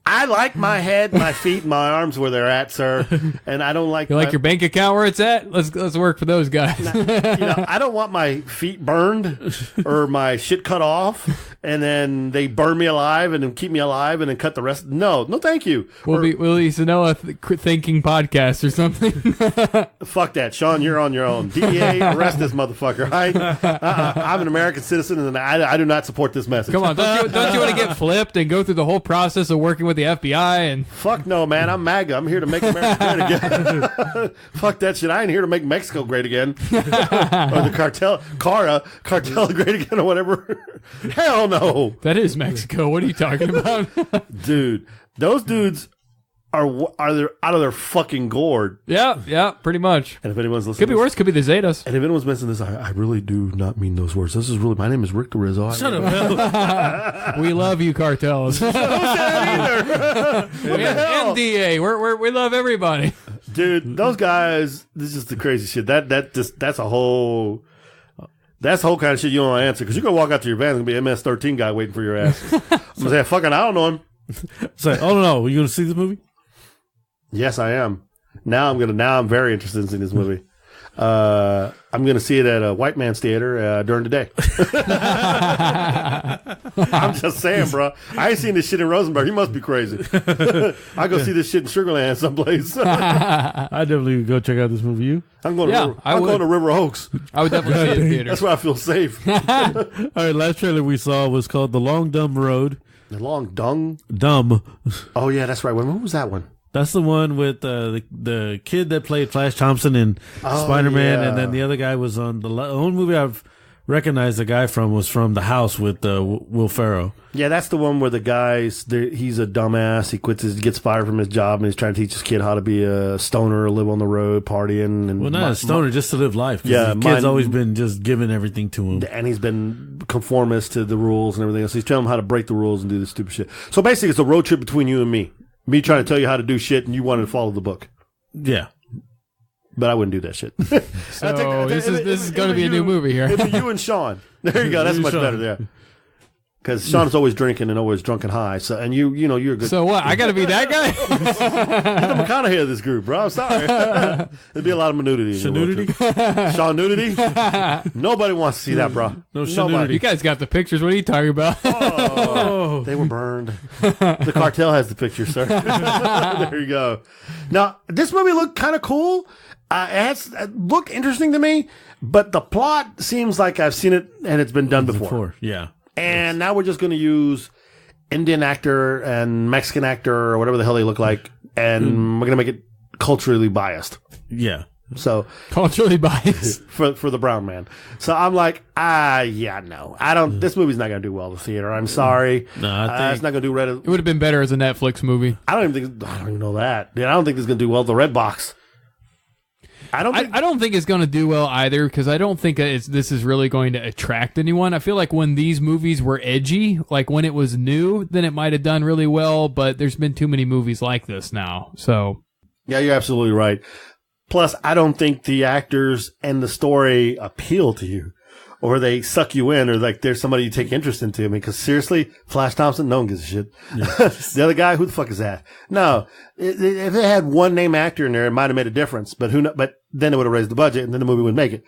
I like my head, my feet, and my arms where they're at, sir. And I don't like You like your bank account where it's at? Let's work for those guys. I don't want my feet burned or my shit cut off, and then they burn me alive and then keep me alive and then cut the rest. No, thank you. We'll be Sanoa thinking podcast or something. Fuck that, Shawn. You're on your own. DEA, arrest this motherfucker. I'm an American citizen, and I do not support this message. Come on, don't you want to get flipped and go through the whole process of working with the FBI? And fuck no, man. I'm MAGA. I'm here to make America great again. Fuck that shit. I ain't here to make Mexico great again, or the cartel great again, or whatever. Hell no. That is Mexico. What are you talking about? Dude, those dudes are out of their fucking gourd. Yeah, pretty much. And if anyone's listening, could be worse. Could be the Zetas. And if anyone's missing this, I really do not mean those words. This is really, my name is Rick the Rizzo. Shut up. We love you, cartels. Don't say that either. What the hell? NDA. We love everybody. Dude, those guys, this is the crazy shit. That's a whole kind of shit you don't want to answer, because you're going to walk out to your van and there's going to be an MS-13 guy waiting for your ass. I'm going to say, fucking, I don't know him. It's like, oh no, are you going to see this movie? Yes, I am. Now I'm very interested in seeing this movie. I'm going to see it at a white man's theater during the day. I'm just saying, bro. I ain't seen this shit in Rosenberg. He must be crazy. I go see this shit in Sugarland someplace. I definitely would go check out this movie. You? I'm going to River Oaks. I would definitely see it in theater. That's where I feel safe. All right, last trailer we saw was called The Long Dumb Road. The Long Dumb? Dumb. Oh, yeah, that's right. When was that one? That's the one with the kid that played Flash Thompson in Spider-Man, and then the other guy was on the only movie I've recognized the guy from was from The House with Will Ferrell. Yeah, that's the one where the guy's he's a dumbass. He gets fired from his job, and he's trying to teach his kid how to be a stoner, live on the road, partying. And not a stoner, just to live life. Yeah, the kid's always been just giving everything to him, and he's been conformist to the rules and everything else. He's telling him how to break the rules and do this stupid shit. So basically, it's a road trip between you and me. Me trying to tell you how to do shit, and you wanted to follow the book. Yeah. But I wouldn't do that shit. So this is going to be a new movie here. It'd be you and Shawn. There you go. That's much better. Yeah. Because Shawn's always drinking and always drunk and high. So, and you're a good. So what? I got to be that guy? You're the McConaughey of this group, bro. I'm sorry. There'd be a lot of nudity. Nudity? Shawn nudity? Nobody wants to see that, bro. No nudity. You guys got the pictures. What are you talking about? Oh, they were burned. The cartel has the pictures, sir. There you go. Now, this movie looked kind of cool. It looked interesting to me, but the plot seems like I've seen it and it's been done before. Yeah. And now we're just going to use Indian actor and Mexican actor or whatever the hell they look like, and we're going to make it culturally biased. Yeah. So culturally biased for the brown man. So I'm like, no, I don't. This movie's not going to do well in the theater. I'm sorry. No, I think it's not going to do red. It would have been better as a Netflix movie. I don't even know that. I don't think it's going to do well at the Red Box. I don't think it's going to do well either, because I don't think this is really going to attract anyone. I feel like when these movies were edgy, like when it was new, then it might have done really well, but there's been too many movies like this now. So yeah, you're absolutely right. Plus, I don't think the actors and the story appeal to you, or they suck you in, or like there's somebody you take interest into. I mean, because seriously, Flash Thompson, no one gives a shit. Yeah. The other guy, who the fuck is that? No, if they had one name actor in there, it might have made a difference. But But then it would have raised the budget, and then the movie would make it.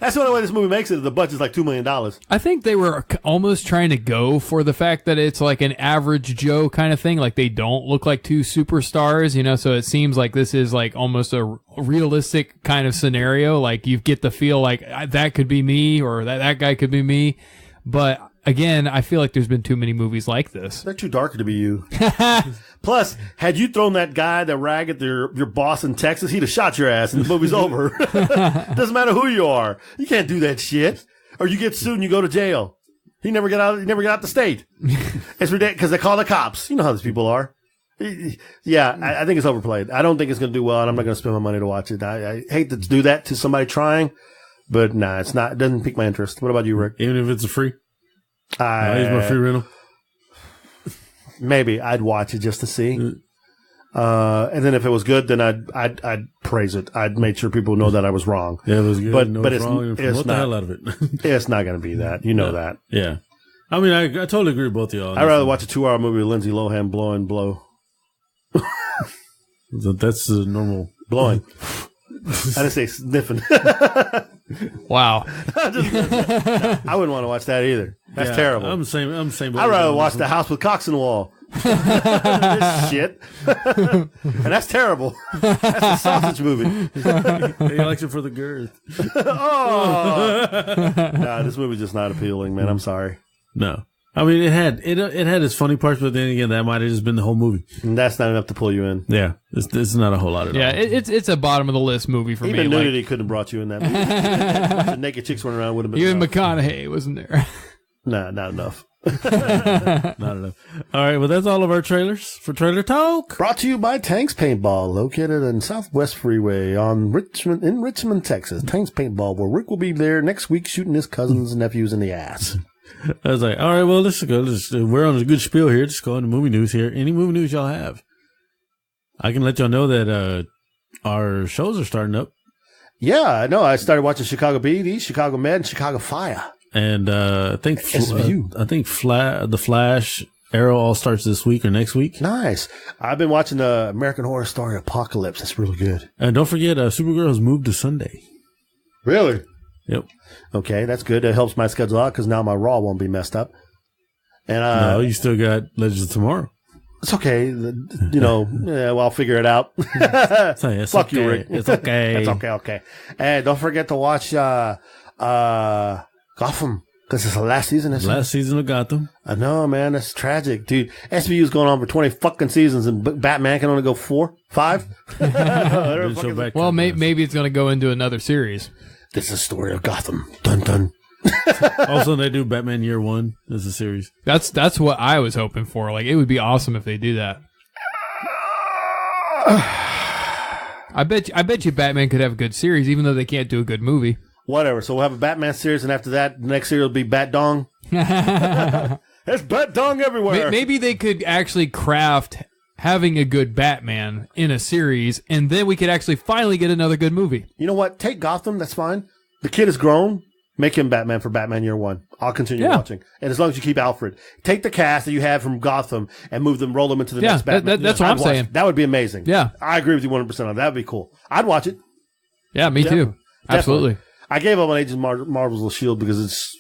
That's the only way this movie makes it. The budget's like $2 million. I think they were almost trying to go for the fact that it's like an average Joe kind of thing. Like they don't look like two superstars, so it seems like this is like almost a realistic kind of scenario. Like you get the feel like that could be me, or that guy could be me. But again, I feel like there's been too many movies like this. They're too dark to be you. Plus, had you thrown that guy, that rag at your boss in Texas, he'd have shot your ass and the movie's over. Doesn't matter who you are. You can't do that shit. Or you get sued and you go to jail. He never got out the state. It's ridiculous because they call the cops. You know how these people are. Yeah, I think it's overplayed. I don't think it's going to do well, and I'm not going to spend my money to watch it. I hate to do that to somebody trying, but nah, it's not. It doesn't pique my interest. What about you, Rick? Even if it's a free? I use my free rental. Maybe I'd watch it just to see, and then if it was good, then I'd praise it. I'd make sure people know that I was wrong. Yeah, it was good. But it's wrong, it's not the hell out of it. It's not going to be that. You know that. Yeah. I mean, I totally agree with both of y'all. I'd rather watch a 2-hour movie with Lindsay Lohan blowing blow. That's the normal blowing. I didn't say sniffing. Wow. I wouldn't want to watch that either. That's terrible. I'm the same. I'd rather watch The House with Cocks in the Wall. This shit. And that's terrible. That's a sausage movie. He likes it for the girth. Nah, this movie's just not appealing, man. I'm sorry. No. I mean, it had its funny parts, but then again, that might have just been the whole movie. And that's not enough to pull you in. Yeah, it's not a whole lot at all. Yeah, it's a bottom of the list movie for me. Even nudity couldn't have brought you in that movie. The naked chicks running around would have been even enough. McConaughey wasn't there. Nah, not enough. Not enough. All right, well, that's all of our trailers for Trailer Talk. Brought to you by Tanks Paintball, located in Southwest Freeway in Richmond, Texas. Tanks Paintball, where Rick will be there next week shooting his cousins and nephews in the ass. I was like, all right, well, let's go. We're on a good spiel here. Just go into movie news here. Any movie news y'all have? I can let y'all know that our shows are starting up. Yeah, I know. I started watching Chicago PD, Chicago Med, and Chicago Fire. And I think The Flash, Arrow all starts this week or next week. Nice. I've been watching the American Horror Story Apocalypse. That's really good. And don't forget, Supergirl has moved to Sunday. Really? Yep. Okay, that's good. It helps my schedule out because now my Raw won't be messed up. And no, you still got Legends of Tomorrow. It's okay. I'll figure it out. Fuck you, Rick. It's okay. It's okay. And don't forget to watch Gotham because it's the last season. Last season of Gotham. I know, man. That's tragic, dude. SVU's going on for 20 fucking seasons, and Batman can only go 4, 5. Well, maybe it's going to go into another series. This is a story of Gotham. Dun dun. Also, they do Batman Year One as a series. That's what I was hoping for. Like, it would be awesome if they do that. I bet you Batman could have a good series, even though they can't do a good movie. Whatever. So we'll have a Batman series, and after that, the next series will be Bat Dong. There's Bat Dong everywhere. Maybe they could actually craft having a good Batman in a series, and then we could actually finally get another good movie. You know what? Take Gotham. That's fine. The kid is grown. Make him Batman for Batman Year One. I'll continue watching. And as long as you keep Alfred. Take the cast that you have from Gotham and roll them into the next Batman. That's what I'm saying. That would be amazing. Yeah. I agree with you 100% on that. That would be cool. I'd watch it. Yeah, me too. Absolutely. I gave up on Agents Marvel's Shield because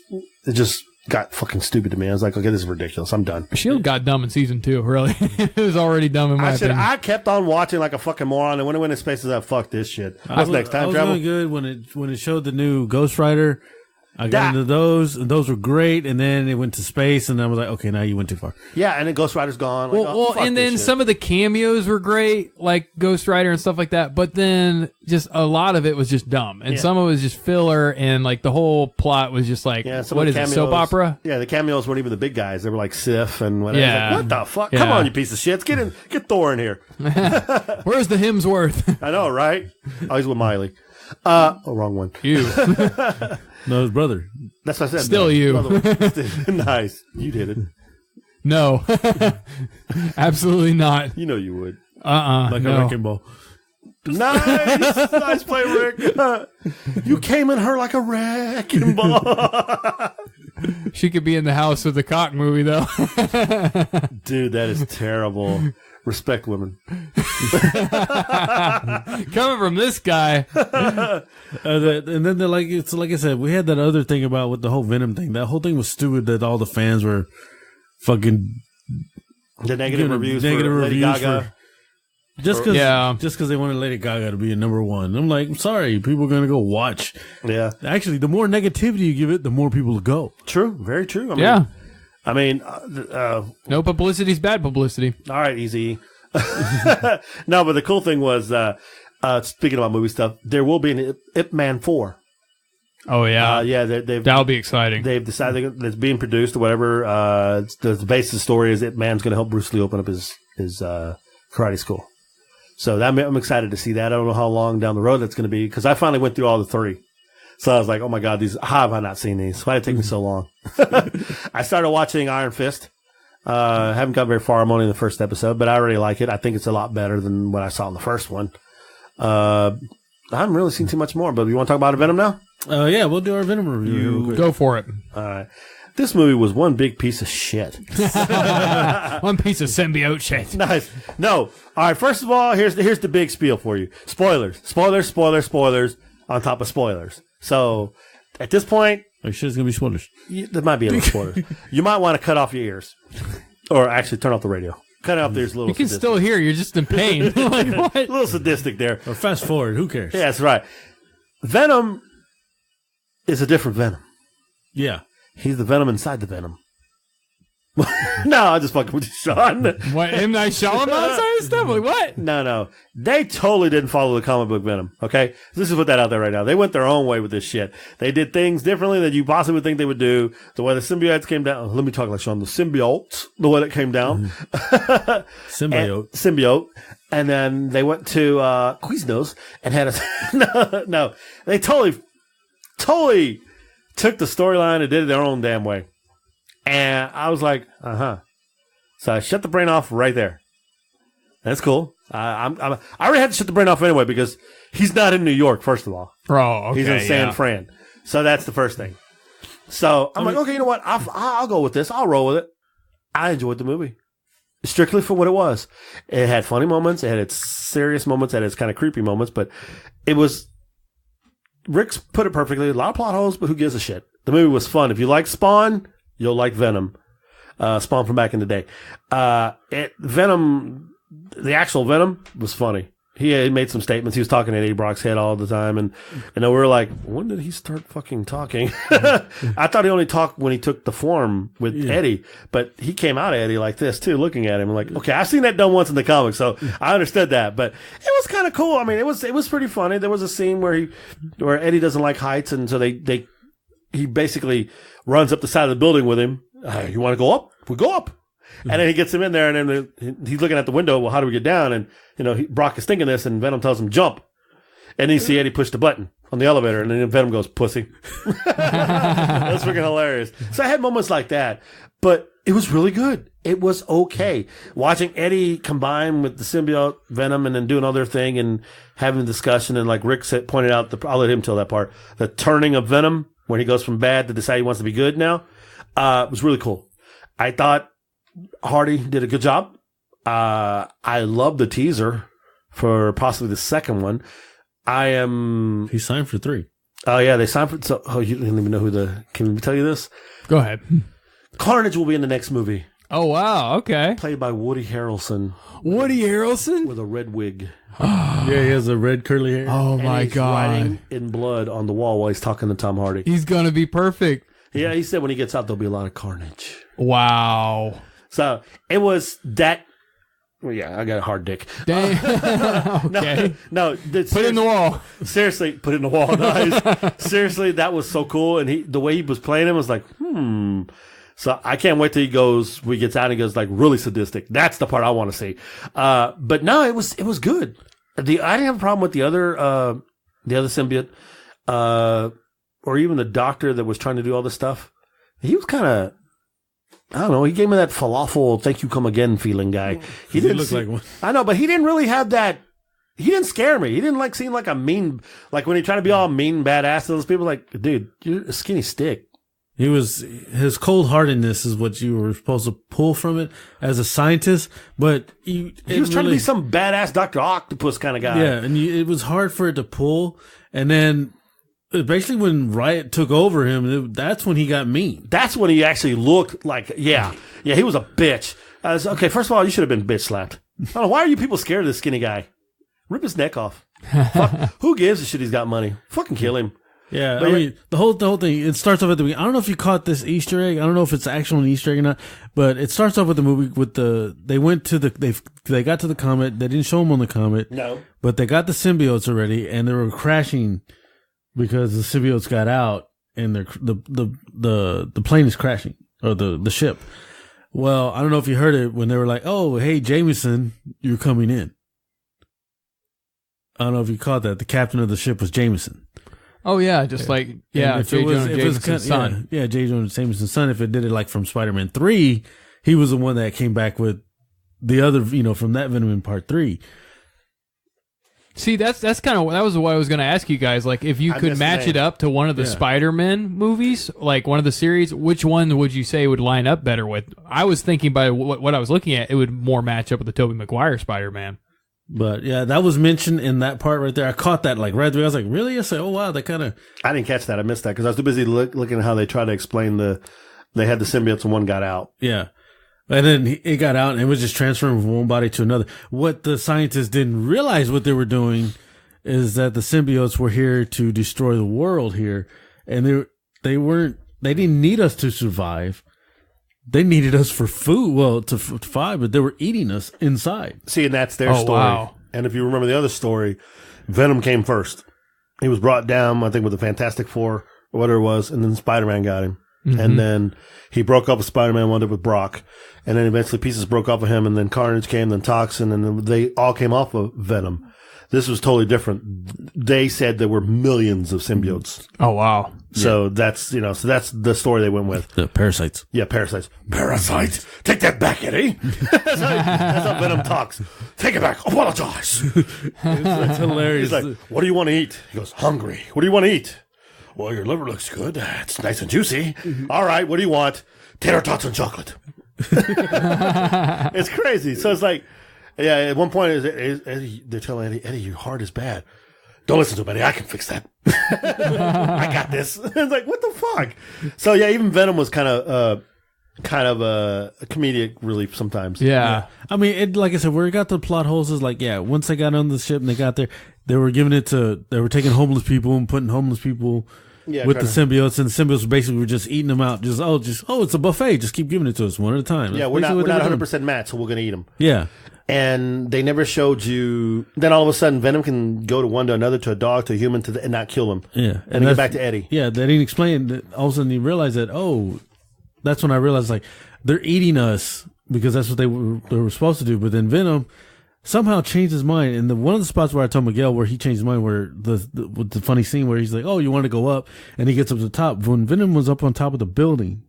it just got fucking stupid to me. I was like, okay, this is ridiculous. I'm done. Shield got dumb in season 2, really. It was already dumb in my opinion. I kept on watching like a fucking moron, and when it went in space, I was like, fuck this shit. What's next? Time travel? Really good when it showed the new Ghost Rider. I got into those, and those were great, and then it went to space, and I was like, okay, now you went too far. Yeah, and then Ghost Rider's gone. Like, and then some of the cameos were great, like Ghost Rider and stuff like that, but then just a lot of it was just dumb, and some of it was just filler, and like the whole plot was just like, what is it, soap opera? Yeah, the cameos weren't even the big guys. They were like Sif and whatever. Yeah. Like, what the fuck? Come on, you piece of shit. Get Thor in here. Where's the Hemsworth? I know, right? Oh, he's with Miley. Wrong one. You. No, his brother. That's what I said. Still you. Nice. You did it. No. Absolutely not. You know you would. Like a wrecking ball. Nice. Nice play, Rick. You came in her like a wrecking ball. She could be in the house with the cock movie, though. Dude, that is terrible. Respect women. Coming from this guy. And then it's like I said, we had that other thing about with the whole Venom thing. That whole thing was stupid that all the fans were fucking the negative reviews for Lady Gaga. Just because they wanted Lady Gaga to be a number one. I'm like, I'm sorry, people are going to go watch. Yeah. Actually, the more negativity you give it, the more people will go. True. Very true. I mean, no publicity is bad publicity. All right, easy. No, but the cool thing was, speaking about movie stuff, there will be an Ip Man 4. Oh, yeah. That'll be exciting. They've decided that it's being produced or whatever. The base of the story is Ip Man's going to help Bruce Lee open up his karate school. So I'm excited to see that. I don't know how long down the road that's going to be because I finally went through all the 3. So I was like, oh my God, how have I not seen these? Why did it take me so long? I started watching Iron Fist. Haven't got very far. I'm only in the first episode, but I really like it. I think it's a lot better than what I saw in the first one. I haven't really seen too much more, but you want to talk about Venom now? Yeah, we'll do our Venom review. Go for it. All right. This movie was one big piece of shit. One piece of symbiote shit. Nice. No. All right. First of all, here's the big spiel for you. Spoilers on top of spoilers. So at this point, are you sure it's gonna be spoilers? There might be a little spoilers. You might want to cut off your ears, or actually turn off the radio. Cut off the ears a little. You can still hear. You're just in pain. Like what? A little sadistic there. Or fast forward. Who cares? Yeah, that's right. Venom is a different Venom. Yeah. He's the Venom inside the Venom. No, I'm just fucking with you, Shawn. What? M. Night Shyamalan side of stuff? Like what? No. They totally didn't follow the comic book Venom, okay? Let's just put that out there right now. They went their own way with this shit. They did things differently than you possibly would think they would do. The way the symbiotes came down. Let me talk like Shawn. The symbiotes, the way that came down. Symbiote. And then they went to Quiznos and had a... No. They totally took the storyline and did it their own damn way. And I was like, So I shut the brain off right there. That's cool. I already had to shut the brain off anyway because he's not in New York, first of all. Bro, okay, he's in San Fran. So that's the first thing. So I'm like, okay, you know what? I'll go with this. I'll roll with it. I enjoyed the movie. Strictly for what it was. It had funny moments. It had its serious moments. It had its kind of creepy moments. But it was... Rick's put it perfectly. A lot of plot holes, but who gives a shit? The movie was fun. If you like Spawn... You'll like Venom. Spawn from back in the day. Venom, the actual Venom was funny. He made some statements. He was talking at Eddie Brock's head all the time. And we were like, when did he start fucking talking? I thought he only talked when he took the form with Eddie. But he came out of Eddie like this, too, looking at him. I'm like, okay, I've seen that done once in the comics, so I understood that. But it was kind of cool. I mean, it was pretty funny. There was a scene where Eddie doesn't like heights, and so he basically runs up the side of the building with him. You want to go up? We go up. And then he gets him in there, and then he's looking at the window. Well, how do we get down? And, Brock is thinking this, and Venom tells him, jump. And then you see Eddie push the button on the elevator, and then Venom goes, pussy. That's freaking hilarious. So I had moments like that, but it was really good. It was okay. Watching Eddie combine with the symbiote Venom and then doing all their thing and having a discussion, and like Rick pointed out, I'll let him tell that part, the turning of Venom, when he goes from bad to decide he wants to be good now, was really cool. I thought Hardy did a good job. I love the teaser for possibly the second one. He signed for 3. Oh, yeah, they signed for... So, you didn't even know Can we tell you this? Go ahead. Carnage will be in the next movie. Oh, wow, okay. Played by Woody Harrelson. Woody Harrelson? With a red wig. Yeah, he has a red curly hair. Oh, my God. Writing in blood on the wall while he's talking to Tom Hardy. He's going to be perfect. Yeah, he said when he gets out, there'll be a lot of carnage. Wow. So, it was that... Well, yeah, I got a hard dick. Dang. Okay. No. Put it in the wall. Seriously, put it in the wall. Nice. Seriously, that was so cool. And the way he was playing him was like, So I can't wait till he gets out and he goes like really sadistic. That's the part I want to see. But no, it was good. I didn't have a problem with the other symbiote, or even the doctor that was trying to do all this stuff. He was kind of, I don't know. He gave me that falafel, thank you, come again feeling guy. He didn't look like one. I know, but he didn't really have that. He didn't scare me. He didn't seem like a mean, like when he tried to be all mean, badass to those people. Like, dude, you're a skinny stick. His cold-heartedness is what you were supposed to pull from it as a scientist, but he was trying to be some badass Dr. Octopus kind of guy. Yeah, and it was hard for it to pull. And then basically when Riot took over him, that's when he got mean. That's when he actually looked like, yeah, he was a bitch. Okay, first of all, you should have been bitch slapped. I don't know, why are you people scared of this skinny guy? Rip his neck off. Fuck, who gives a shit he's got money? Fucking kill him. Yeah, I mean, the whole thing, it starts off at the beginning. I don't know if you caught this Easter egg. I don't know if it's actually an Easter egg or not, but it starts off with the movie they got to the comet. They didn't show them on the comet. No. But they got the symbiotes already, and they were crashing because the symbiotes got out, and the plane is crashing, or the ship. Well, I don't know if you heard it when they were like, oh, hey, Jameson, you're coming in. I don't know if you caught that. The captain of the ship was Jameson. Oh yeah, J. Jonah Jameson's son. Yeah, J. Jonah Jameson's son. If it did it like from Spider-Man 3, he was the one that came back with the other, from that Venom in Part 3. See, that was what I was going to ask you guys. Like, if you could match it up to one of the Spider-Man movies, like one of the series, which one would you say would line up better with? I was thinking by what I was looking at, it would more match up with the Tobey Maguire Spider-Man. But yeah, that was mentioned in that part right there. I caught that like right away. I was like, really? I said, oh wow, that kind of. I didn't catch that. I missed that because I was too busy looking at how they tried to explain they had the symbiotes and one got out. Yeah. And then it got out and it was just transferring from one body to another. What the scientists didn't realize what they were doing is that the symbiotes were here to destroy the world here. And they didn't need us to survive. They needed us for food. Well, to fight, but they were eating us inside. See, and that's their story. Wow. And if you remember the other story, Venom came first. He was brought down, I think, with the Fantastic Four or whatever it was, and then Spider-Man got him. Mm-hmm. And then he broke up with Spider-Man, wound up with Brock. And then eventually pieces broke off of him, and then Carnage came, then Toxin, and then they all came off of Venom. This was totally different. They said there were millions of symbiotes. Oh, wow. So that's the story they went with. The parasites. Yeah, parasites. Parasites. Take that back, Eddie. that's how Venom talks. Take it back. Apologize. It's hilarious. He's like, what do you want to eat? He goes, hungry. What do you want to eat? Well, your liver looks good. It's nice and juicy. All right, what do you want? Tater tots and chocolate. It's crazy. So it's like, yeah, at one point, Eddie, they're telling Eddie, your heart is bad. Don't listen to him, Eddie. I can fix that. I got this. It's like, what the fuck? So yeah, even Venom was kind of a comedic relief sometimes. Yeah. I mean, like I said, where it got the plot holes is like, yeah, once they got on the ship and they got there, they were taking homeless people and putting homeless people with the symbiotes, and the symbiotes basically were just eating them out. It's a buffet. Just keep giving it to us one at a time. Yeah, we're not 100% match, so we're going to eat them. Yeah. And they never showed you. Then all of a sudden, Venom can go to one to another, to a dog, to a human, and not kill them. Yeah. And then get back to Eddie. Yeah, they didn't explain that. All of a sudden, you realize that, that's when I realized, like, they're eating us because that's what they were supposed to do. But then Venom somehow changed his mind. And one of the spots where I told Miguel where he changed his mind, where with the funny scene where he's like, oh, you want to go up? And he gets up to the top. When Venom was up on top of the building,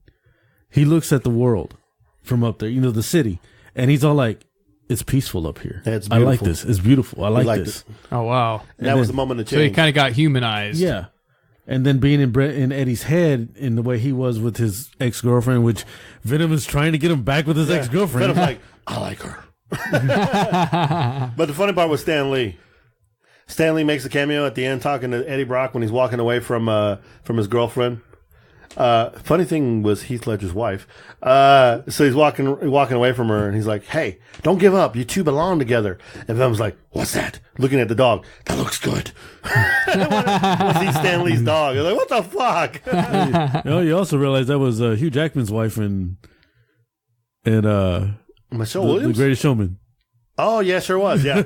he looks at the world from up there, the city. And he's all like, it's peaceful up here. Yeah, it's beautiful. I like this. It's beautiful. I like this. Oh, wow. And that was the moment of change. So he kind of got humanized. Yeah. And then being in Eddie's head in the way he was with his ex-girlfriend, which Venom is trying to get him back with his ex-girlfriend. Venom's like, I like her. But the funny part was Stan Lee. Stan Lee makes a cameo at the end talking to Eddie Brock when he's walking away from his girlfriend. Funny thing was Heath Ledger's wife. So he's walking away from her, and he's like, "Hey, don't give up. You two belong together." And Venom's like, "What's that?" Looking at the dog. That looks good. I see Stan Lee's dog. I'm like, what the fuck? You also realize that was Hugh Jackman's wife in Michelle Williams, The Greatest Showman. Oh yeah, sure was. Yeah.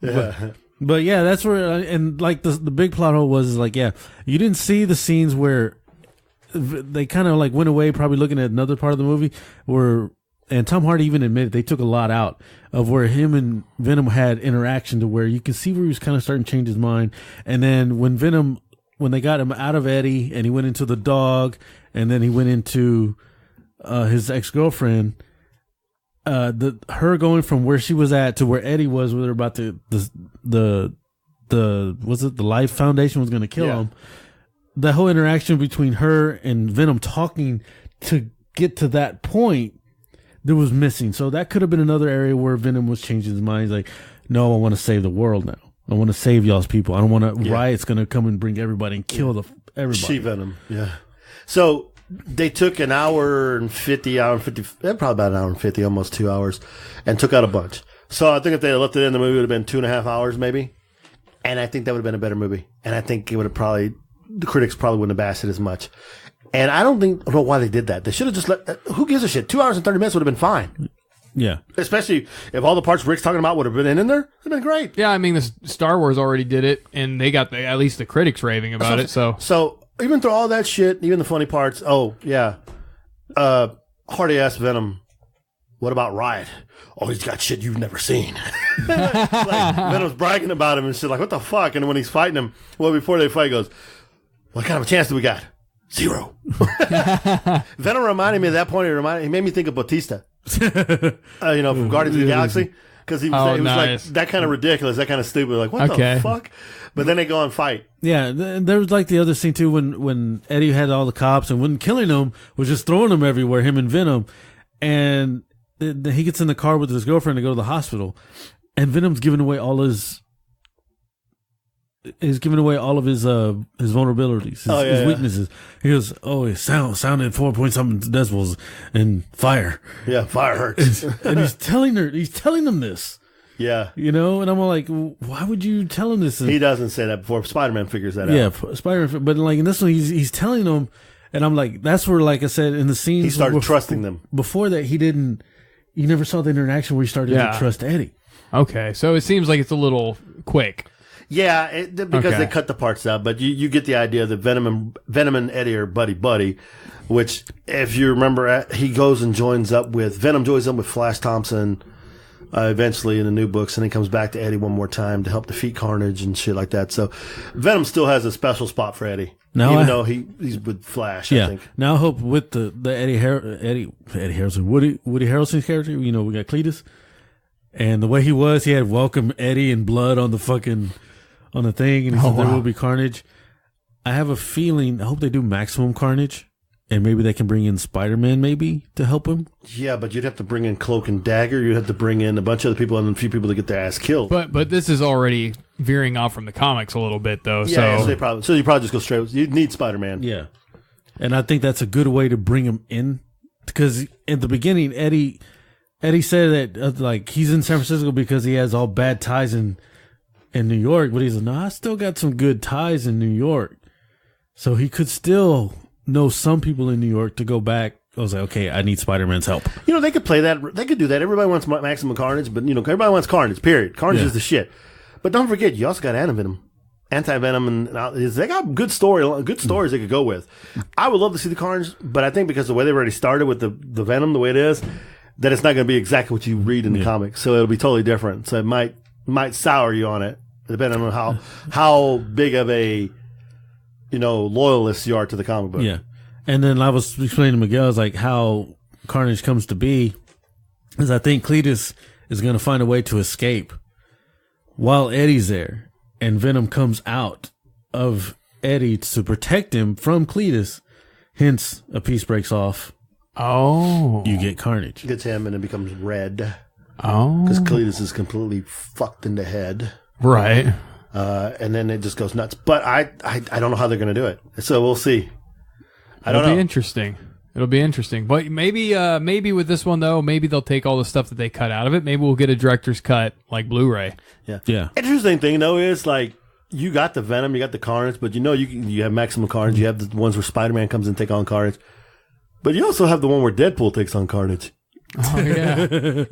Yeah. But yeah, that's where, and like the big plot hole was like, yeah, you didn't see the scenes where they kind of like went away, probably looking at another part of the movie and Tom Hardy even admitted they took a lot out of where him and Venom had interaction, to where you can see where he was kind of starting to change his mind. And then when they got him out of Eddie and he went into the dog, and then he went into his ex-girlfriend, her going from where she was at to where Eddie was, with her about the Life Foundation was going to kill him. The whole interaction between her and Venom talking to get to that point, there was missing. So that could have been another area where Venom was changing his mind. He's like, no, I want to save the world now. I want to save y'all's people. I don't want to riot's going to come and bring everybody and kill everybody. She-Venom, yeah. So they took an hour and 50, probably about an hour and 50, almost 2 hours, and took out a bunch. So I think if they had left it in, the movie would have been 2.5 hours maybe. And I think that would have been a better movie. And I think it would have the critics probably wouldn't have bashed it as much. And I don't know why they did that. They should have just who gives a shit? 2 hours and 30 minutes would have been fine. Yeah. Especially if all the parts Rick's talking about would have been in there, it would have been great. Yeah, I mean, the Star Wars already did it, and they got at least the critics raving about it. So even through all that shit, even the funny parts, Hardy asked Venom, what about Riot? Oh, he's got shit you've never seen. Like, Venom's bragging about him and shit, like, what the fuck? And when he's fighting him, before they fight, he goes, what kind of a chance do we got? 0. Venom reminded me at that point, he made me think of Bautista. From Guardians of the Galaxy. because it was like that kind of ridiculous, that kind of stupid. Like, what the fuck? But then they go and fight. Yeah, there was like the other scene too when Eddie had all the cops and when killing them was just throwing them everywhere. Him and Venom, and he gets in the car with his girlfriend to go to the hospital, and Venom's giving away all his. He's giving away all of his vulnerabilities, his weaknesses. He goes, "Oh, it sounded 4-point-something decibels and fire." Yeah, fire hurts. And he's telling them this. Yeah, and I'm all like, "Why would you tell him this?" He doesn't say that before. Spider-Man figures that out. Yeah, Spider-Man. But like in this one, he's telling them, and I'm like, that's where, like I said, in the scenes he started trusting them. Before that, he didn't. You never saw the interaction where he started to trust Eddie. Okay, so it seems like it's a little quick. Yeah, because they cut the parts out, but you get the idea that Venom and Eddie are buddy, which, if you remember, he goes and Venom joins up with Flash Thompson eventually in the new books, and he comes back to Eddie one more time to help defeat Carnage and shit like that. So Venom still has a special spot for Eddie, even though he's with Flash, I think. Now I hope with the Eddie Harrelson, Woody Harrelson's character, we got Cletus, and the way he had welcomed Eddie and blood on the fucking... on the thing, and he said there will be carnage. I have a feeling, I hope they do maximum carnage, and maybe they can bring in Spider-Man maybe to help him. Yeah, but you'd have to bring in Cloak and Dagger, you'd have to bring in a bunch of other people and a few people to get their ass killed. But this is already veering off from the comics a little bit, though. Yeah, so you probably just go straight, you'd need Spider-Man. Yeah. And I think that's a good way to bring him in, because in the beginning, Eddie said that like he's in San Francisco because he has all bad ties in New York, but he's like, no, I still got some good ties in New York. So he could still know some people in New York to go back. I was like, okay, I need Spider-Man's help. They could play that. They could do that. Everybody wants maximum carnage, but everybody wants carnage, period. Carnage is the shit. But don't forget, you also got Anti-Venom, and they got good stories they could go with. I would love to see the carnage, but I think because the way they've already started with the Venom, the way it is, that it's not going to be exactly what you read in the comics. So it'll be totally different. So it might sour you on it, depending on how big of a loyalist you are to the comic book. Yeah, and then I was explaining to Miguel, it's like how Carnage comes to be, is I think Cletus is going to find a way to escape while Eddie's there, and Venom comes out of Eddie to protect him from Cletus. Hence, a piece breaks off. Oh, you get Carnage. Gets him, and it becomes red. Oh, because Cletus is completely fucked in the head. Right. And then it just goes nuts. But I don't know how they're going to do it. So we'll see. It'll be interesting. It'll be interesting. But maybe with this one, though, maybe they'll take all the stuff that they cut out of it. Maybe we'll get a director's cut like Blu-ray. Yeah. Interesting thing, though, is like you got the Venom, you got the Carnage, but you have Maximum Carnage. You have the ones where Spider-Man comes and take on Carnage. But you also have the one where Deadpool takes on Carnage. Oh, yeah.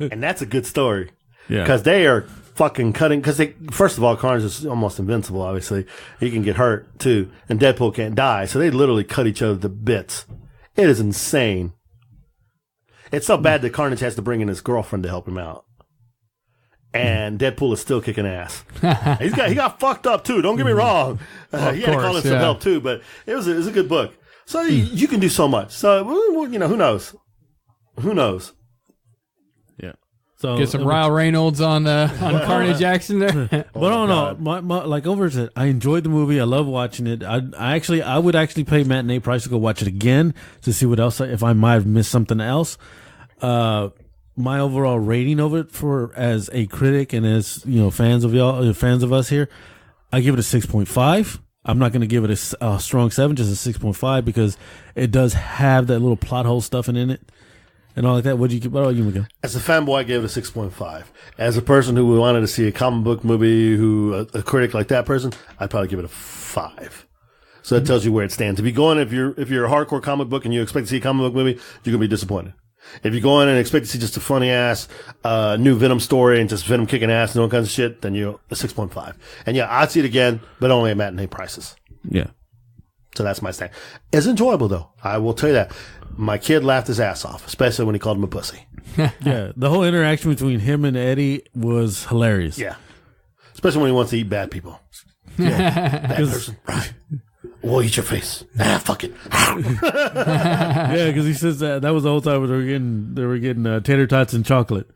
And that's a good story. Yeah. Because they are fucking cutting. Because first of all, Carnage is almost invincible, obviously. He can get hurt, too. And Deadpool can't die. So they literally cut each other to bits. It is insane. It's so bad that Carnage has to bring in his girlfriend to help him out. And Deadpool is still kicking ass. he got fucked up, too. Don't get me wrong. He had to call in some help, too. But it was a good book. So you can do so much. So, who knows? Who knows? Yeah. So get some Ryle Reynolds on Carnage action there. But I don't know. Like Over said, I enjoyed the movie. I love watching it. I would actually pay matinee price to go watch it again to see what else, if I might have missed something else. My overall rating of it as a critic and as fans of us here, I give it a 6.5. I'm not going to give it a strong 7, just a 6.5 because it does have that little plot hole stuff in it and all like that. What about you, Miguel? As a fanboy, I gave it a 6.5. As a person who wanted to see a comic book movie, a critic like that person, I'd probably give it a 5. So that tells you where it stands. If you're a hardcore comic book and you expect to see a comic book movie, you're going to be disappointed. If you go in and expect to see just a funny ass new Venom story and just Venom kicking ass and all kinds of shit, then you're a 6.5. And yeah, I'd see it again, but only at matinee prices. Yeah. So that's my stand. It's enjoyable though. I will tell you that. My kid laughed his ass off, especially when he called him a pussy. Yeah. The whole interaction between him and Eddie was hilarious. Yeah. Especially when he wants to eat bad people. Yeah. Bad person. Right. We'll eat your face. Fuck it. Yeah, because he says that was the whole time they were getting tater tots and chocolate.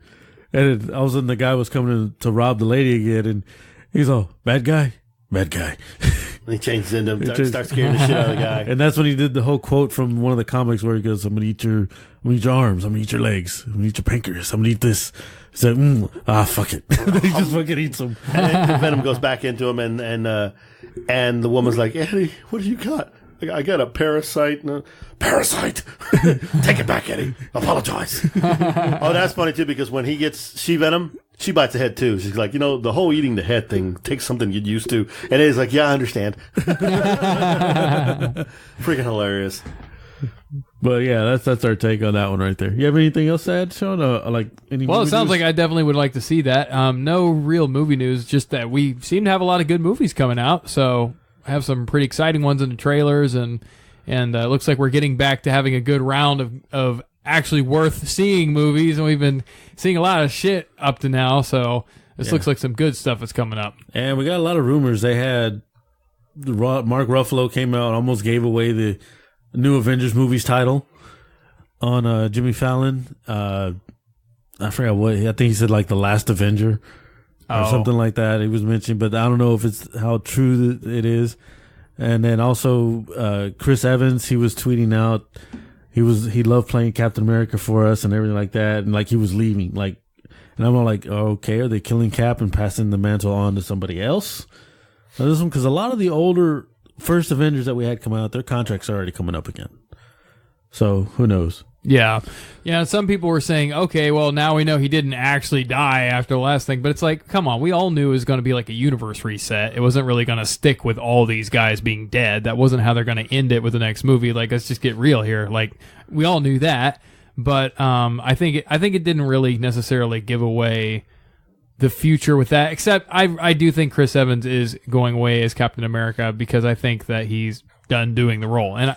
And all of a sudden the guy was coming to rob the lady again, and he's all, bad guy. And he changes into him, starts scaring the shit out of the guy. And that's when he did the whole quote from one of the comics where he goes, I'm gonna eat your arms, I'm gonna eat your legs, I'm gonna eat your pancreas, I'm gonna eat this. He's like, fuck it. He just fucking eats them. And Venom goes back into him, and the woman's like, Eddie, what do you got? I got a parasite. Parasite! Take it back, Eddie. Apologize. Oh, that's funny, too, because when he gets She-Venom, she bites the head, too. She's like, the whole eating the head thing takes something to get used to. And Eddie's like, yeah, I understand. Freaking hilarious. But yeah, that's our take on that one right there. You have anything else to add, Sean? Well, it sounds like I definitely would like to see that. No real movie news, just that we seem to have a lot of good movies coming out. So have some pretty exciting ones in the trailers, and it looks like we're getting back to having a good round of actually worth seeing movies, and we've been seeing a lot of shit up to now, so this looks like some good stuff is coming up. And we got a lot of rumors. They had Mark Ruffalo came out, almost gave away the new Avengers movies title on Jimmy Fallon. I forgot what, I think he said like The Last Avenger. Or something like that. He was mentioning, but I don't know if it's how true it is. And then also Chris Evans, he was tweeting out he loved playing Captain America for us and everything like that, and like he was leaving. Like, and I'm all like, okay, are they killing Cap and passing the mantle on to somebody else? Because a lot of the older first Avengers that we had come out, their contracts are already coming up again. So who knows? Yeah. Some people were saying, okay, well, now we know he didn't actually die after the last thing. But it's like, come on, we all knew it was going to be like a universe reset. It wasn't really going to stick with all these guys being dead. That wasn't how they're going to end it with the next movie. Like, let's just get real here. Like, we all knew that. But I think it didn't really necessarily give away the future with that. Except I do think Chris Evans is going away as Captain America, because I think that he's done doing the role. And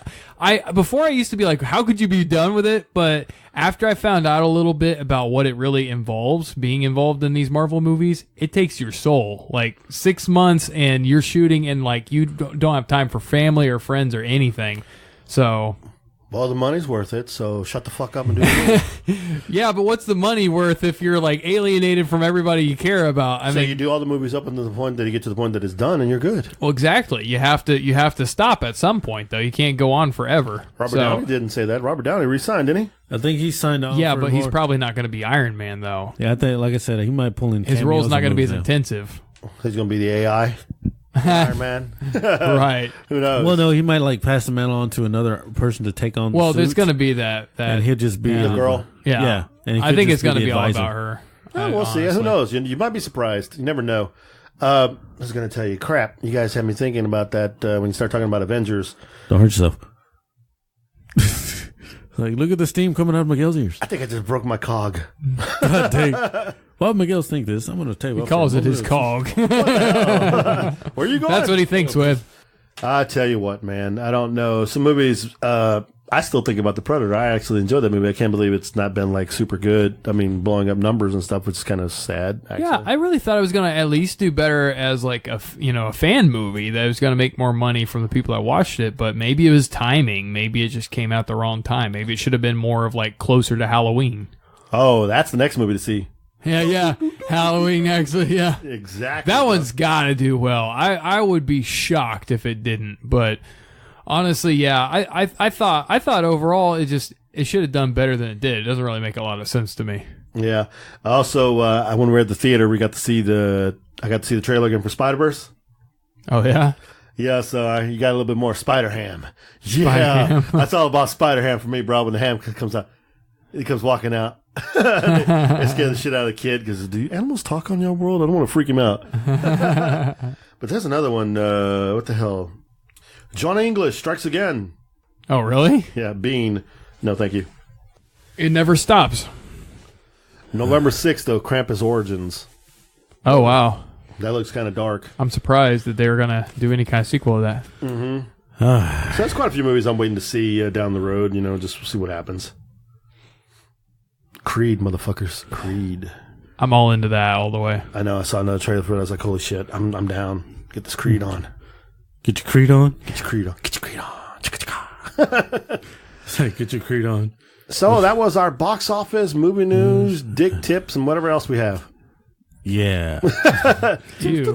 before I used to be like, how could you be done with it? But after I found out a little bit about what it really involves, being involved in these Marvel movies, it takes your soul. Like 6 months and you're shooting, and like you don't have time for family or friends or anything. So, well, the money's worth it, so shut the fuck up and do it. Yeah, but what's the money worth if you're like alienated from everybody you care about? I mean, you do all the movies up until the point that you get to the point that it's done and you're good. Well, exactly. You have to stop at some point, though. You can't go on forever. Robert Downey didn't say that. Robert Downey re-signed, didn't he? I think he signed on. Yeah, but he's probably not going to be Iron Man, though. Yeah, I think, like I said, he might pull in. His role's not going to be as intensive. He's going to be the AI. Iron Man. Right. Who knows? Well, no, he might like pass the mantle on to another person to take on. Well, there's going to be that, and he'll just be the girl. Yeah. And I think it's going to be all about her. We'll see. Who knows? You might be surprised. You never know. I was going to tell you, crap. You guys had me thinking about that when you start talking about Avengers. Don't hurt yourself. Like, look at the steam coming out of Miguel's ears. I think I just broke my cog. God dang. Why Miguel's think this? I'm going to tell you. He calls it his cog. Where are you going? That's what he thinks with. I tell you what, man. I don't know. Some movies, I still think about The Predator. I actually enjoyed that movie. I can't believe it's not been like super good. I mean, blowing up numbers and stuff, which is kind of sad. Actually. Yeah, I really thought it was going to at least do better as like a fan movie that was going to make more money from the people that watched it. But maybe it was timing. Maybe it just came out the wrong time. Maybe it should have been more of like closer to Halloween. Oh, that's the next movie to see. Yeah. Halloween, actually, yeah. Exactly. That one's got to do well. I would be shocked if it didn't, but. Honestly, yeah, I thought overall it should have done better than it did. It doesn't really make a lot of sense to me. Yeah. Also, when we were at the theater, I got to see the trailer again for Spider-Verse. Oh yeah. Yeah. So you got a little bit more Spider-Ham. Yeah, that's all about Spider-Ham for me, bro. When the ham comes out, he comes walking out. It scared the shit out of the kid because do animals talk on your world? I don't want to freak him out. But there's another one. What the hell? John English Strikes Again. Oh, really? Yeah, Bean. No, thank you. It never stops. November 6th, though, Krampus Origins. Oh, wow. That looks kind of dark. I'm surprised that they were going to do any kind of sequel to that. Mm-hmm. So that's quite a few movies I'm waiting to see down the road, just see what happens. Creed, motherfuckers. Creed. I'm all into that all the way. I know. I saw another trailer for it. I was like, holy shit, I'm down. Get this Creed on. Get your Creed on. Get your Creed on. Get your Creed on. Get your Creed on. So that was our box office, movie news, dick tips, and whatever else we have. Yeah. Ew.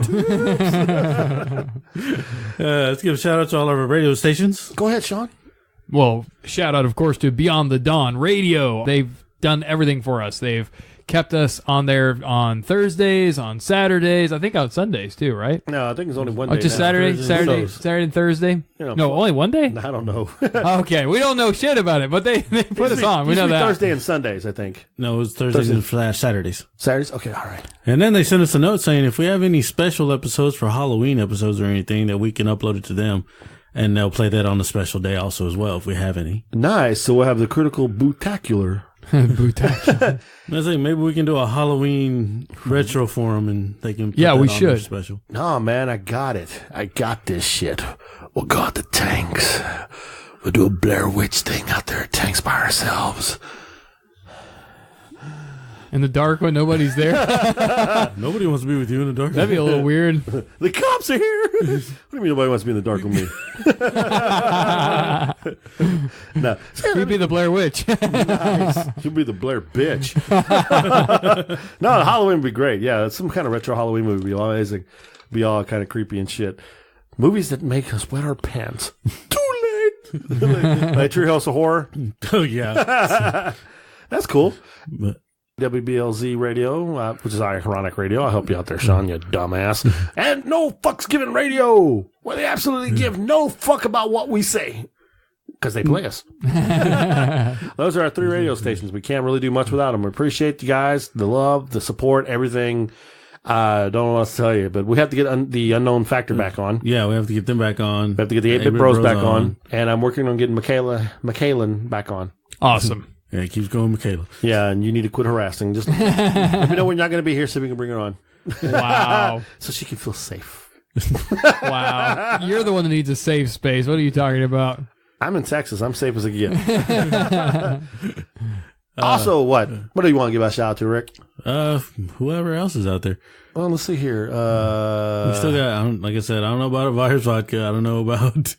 Let's give a shout out to all of our radio stations. Go ahead, Shawn. Well, shout out, of course, to Beyond the Dawn Radio. They've done everything for us. They've kept us on there on Thursdays, on Saturdays, I think on Sundays too, right? No, I think it's only one day. Oh, just now. Saturday and Thursday? You know, No, only one day? I don't know. Okay, we don't know shit about it, but they put us on. We know that. Thursday and Sundays, I think. No, it's Thursdays and Saturdays. Saturdays? Okay, all right. And then they sent us a note saying if we have any special episodes for Halloween episodes or anything, that we can upload it to them. And they'll play that on the special day also as well if we have any. Nice. So we'll have the Critical Bootacular. Bootacular. I think maybe we can do a Halloween retro for them and they can put Yeah, that we on should. their special. No, man, I got it. I got this shit. We'll go out the tanks. We'll do a Blair Witch thing out there at tanks by ourselves. In the dark when nobody's there? Nobody wants to be with you in the dark. That'd be a little weird. The cops are here. What do you mean nobody wants to be in the dark with me? No. You'd be the Blair Witch. Nice. You'll be the Blair bitch. No, Halloween would be great. Yeah, some kind of retro Halloween movie would be amazing. Be all kind of creepy and shit. Movies that make us wet our pants. Too late. Like Treehouse of Horror. Oh, yeah. That's cool. But WBLZ Radio, which is Ironic Radio. I'll help you out there, Shawn, you dumbass. And No Fucks Given Radio, where they absolutely give no fuck about what we say. Because they play us. Those are our 3 radio stations. We can't really do much without them. We appreciate you guys, the love, the support, everything. Don't know what else to tell you, but we have to get the Unknown Factor back on. yeah, we have to get them back on. We have to get the 8-Bit Bros back on. And I'm working on getting Michaelan back on. Awesome. Yeah, it keeps going, Michaela. Yeah, and you need to quit harassing. Just let me know when you're not going to be here so we can bring her on. Wow. So she can feel safe. Wow. You're the one that needs a safe space. What are you talking about? I'm in Texas. I'm safe as I get. Also, what? What do you want to give a shout out to, Rick? Whoever else is out there. Well, let's see here. We still got, like I said, I don't know about a virus vodka. I don't know about...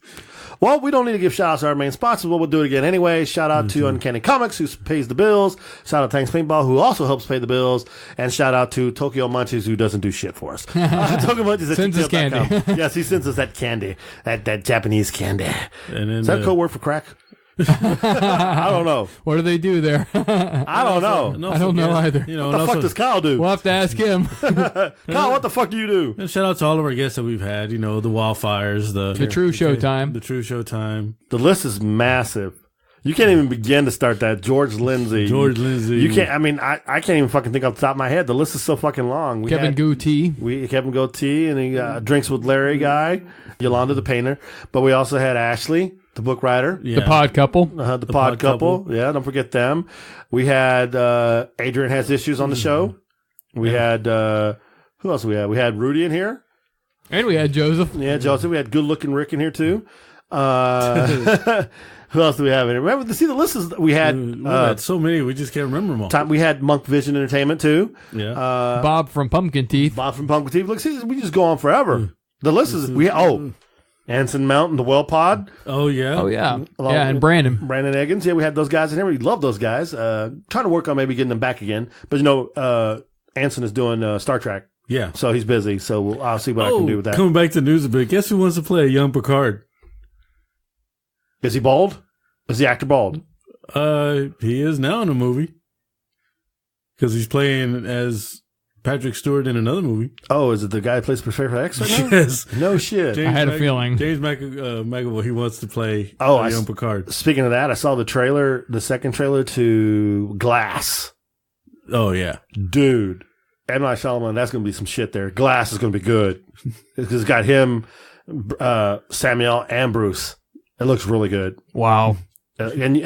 Well, we don't need to give shout outs to our main sponsors, but we'll do it again anyway. Shout out to Uncanny Comics, who pays the bills. Shout out to Tanks Paintball, who also helps pay the bills. And shout out to Tokyo Munchies, who doesn't do shit for us. Tokyo Munchies at Sends us candy. Yes, he sends us that candy, that Japanese candy. And then, Is that a code word for crack? I don't know. What do they do there? I don't know. I don't know either. You know, What the fuck does Kyle do? We'll have to ask him. Kyle, what the fuck do you do? And shout out to all of our guests that we've had. You know, the Wildfires, The True Showtime. the True Showtime. The list is massive. You can't even begin to start that. George Lindsay. You can't. I mean, I can't even fucking think off the top of my head. The list is so fucking long. We Kevin had- Gootee. Kevin Goatee, and he Drinks with Larry guy, Yolanda the painter. But we also had Ashley, the book writer. Yeah. The pod couple. The pod couple. Yeah, don't forget them. We had Adrian Has Issues on the show. We had who else we had? We had Rudy in here. And we had Joseph. Yeah, Joseph. We had Good Looking Rick in here too. Who else do we have in here? Remember, see the list is we had. We had so many, we just can't remember them all. We had Monk Vision Entertainment too. Yeah. Bob from Pumpkin Teeth. Bob from Pumpkin Teeth. Look, see, we just go on forever. The list is Anson Mountain, the Well Pod. Oh, yeah. Oh, yeah. Along Yeah, and with Brandon. Brandon Eggins. Yeah, we had those guys in here. We love those guys. Trying to work on maybe getting them back again. But, Anson is doing Star Trek. Yeah. So he's busy. So I'll see what I can do with that. Coming back to news a bit, guess who wants to play a young Picard? Is he bald? Is the actor bald? He is now in a movie. Because he's playing as Patrick Stewart in another movie. Oh, is it the guy who plays Professor X right now? Yes. No shit. I had a feeling. James McAvoy, he wants to play I young Picard. Speaking of that, I saw the second trailer to Glass. Oh, yeah. Dude. M. Night Shyamalan, that's going to be some shit there. Glass is going to be good. It's got him, Samuel, and Bruce. It looks really good. Wow. And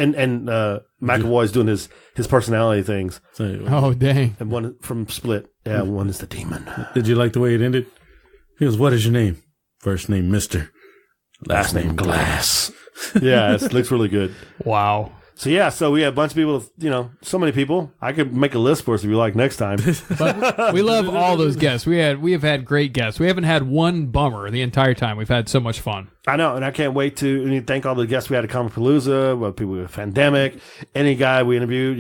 McAvoy's doing his personality things. Oh, dang. And one from Split. Yeah, one is the demon. Did you like the way it ended? He goes, what is your name? First name, Mr. Last name, Glass. Yeah, it looks really good. Wow. So we have a bunch of people, so many people. I could make a list for us if you like next time. But we love all those guests. We have had great guests. We haven't had one bummer the entire time. We've had so much fun. I know, and I can't wait to thank all the guests we had at Comicpalooza, people with Pandemic, any guy we interviewed.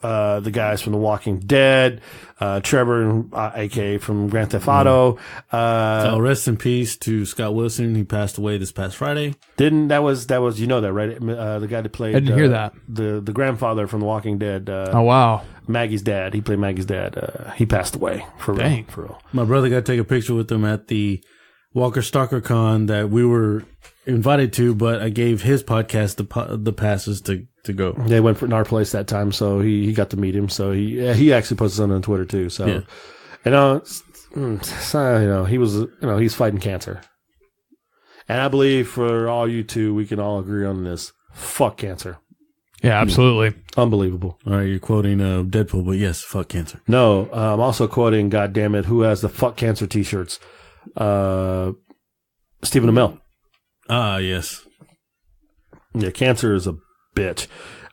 The guys from The Walking Dead, Trevor, aka from Grand Theft Auto. So rest in peace to Scott Wilson. He passed away this past Friday. That was that right? The guy that played. I didn't hear that. The grandfather from The Walking Dead. Oh wow, Maggie's dad. He played Maggie's dad. He passed away for real. My brother got to take a picture with him at the Walker Stalker Con that we were invited to, but I gave his podcast the passes to go. They went for our place that time, so he got to meet him. So he actually posted something on Twitter too. So he was he's fighting cancer, and I believe for all you two, we can all agree on this. Fuck cancer. Yeah, absolutely. Unbelievable. All right, you're quoting Deadpool, but yes, fuck cancer. No, I'm also quoting, goddammit, who has the fuck cancer t-shirts? Stephen Amell. Yes. Yeah, cancer is a bitch.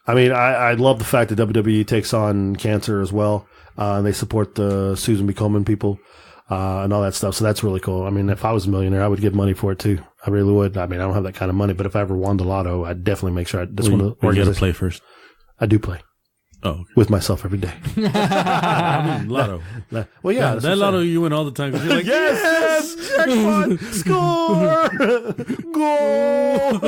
I mean, I love the fact that WWE takes on cancer as well. And they support the Susan B. Komen people and all that stuff. So that's really cool. I mean, if I was a millionaire, I would give money for it too. I really would. I mean, I don't have that kind of money, but if I ever won the lotto, I'd definitely make sure you got to play first. I do play. Oh, okay. With myself every day. I mean, lotto. Well, yeah. That lotto you win all the time. 'Cause you're like, yes! Jackpot! Score! Goal!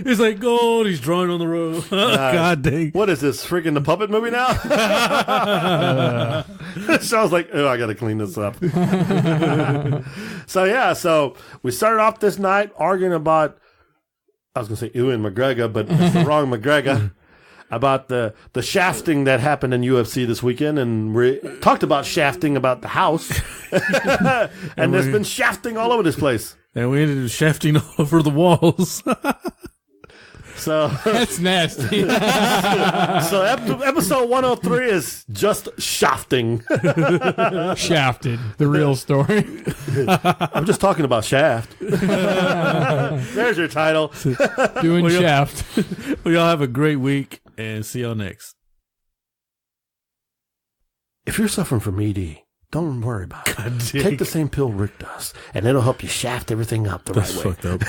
He's like, gold. He's drawing on the road. God dang. What is this? Freaking the puppet movie now? Sounds like, I got to clean this up. So we started off this night arguing about, I was going to say Ewan McGregor, but it's the wrong McGregor. About the shafting that happened in UFC this weekend, and we talked about shafting about the house, and there's been shafting all over this place. And we ended up shafting all over the walls. So that's nasty. So episode 103 is just shafting. Shafted, the real story. I'm just talking about Shaft. There's your title. Doing Shaft. Well, y'all have a great week, and see y'all next. If you're suffering from ED, don't worry about it. Take the same pill Rick does, and it'll help you shaft everything up the right way. Fucked up.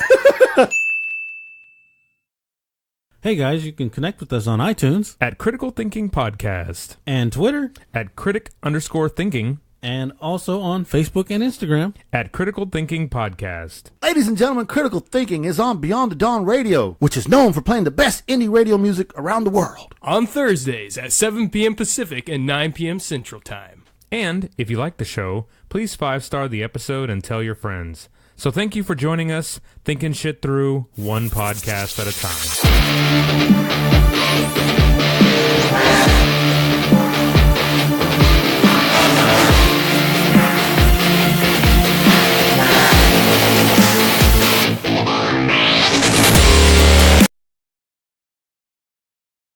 Hey guys, you can connect with us on iTunes At Critical Thinking Podcast. and Twitter, At Critic_Thinking. and also on Facebook and Instagram. At Critical Thinking Podcast. Ladies and gentlemen, Critical Thinking is on Beyond the Dawn Radio, which is known for playing the best indie radio music around the world. On Thursdays at 7 p.m. Pacific and 9 p.m. Central Time. And if you like the show, please 5-star the episode and tell your friends. So thank you for joining us, thinking shit through one podcast at a time.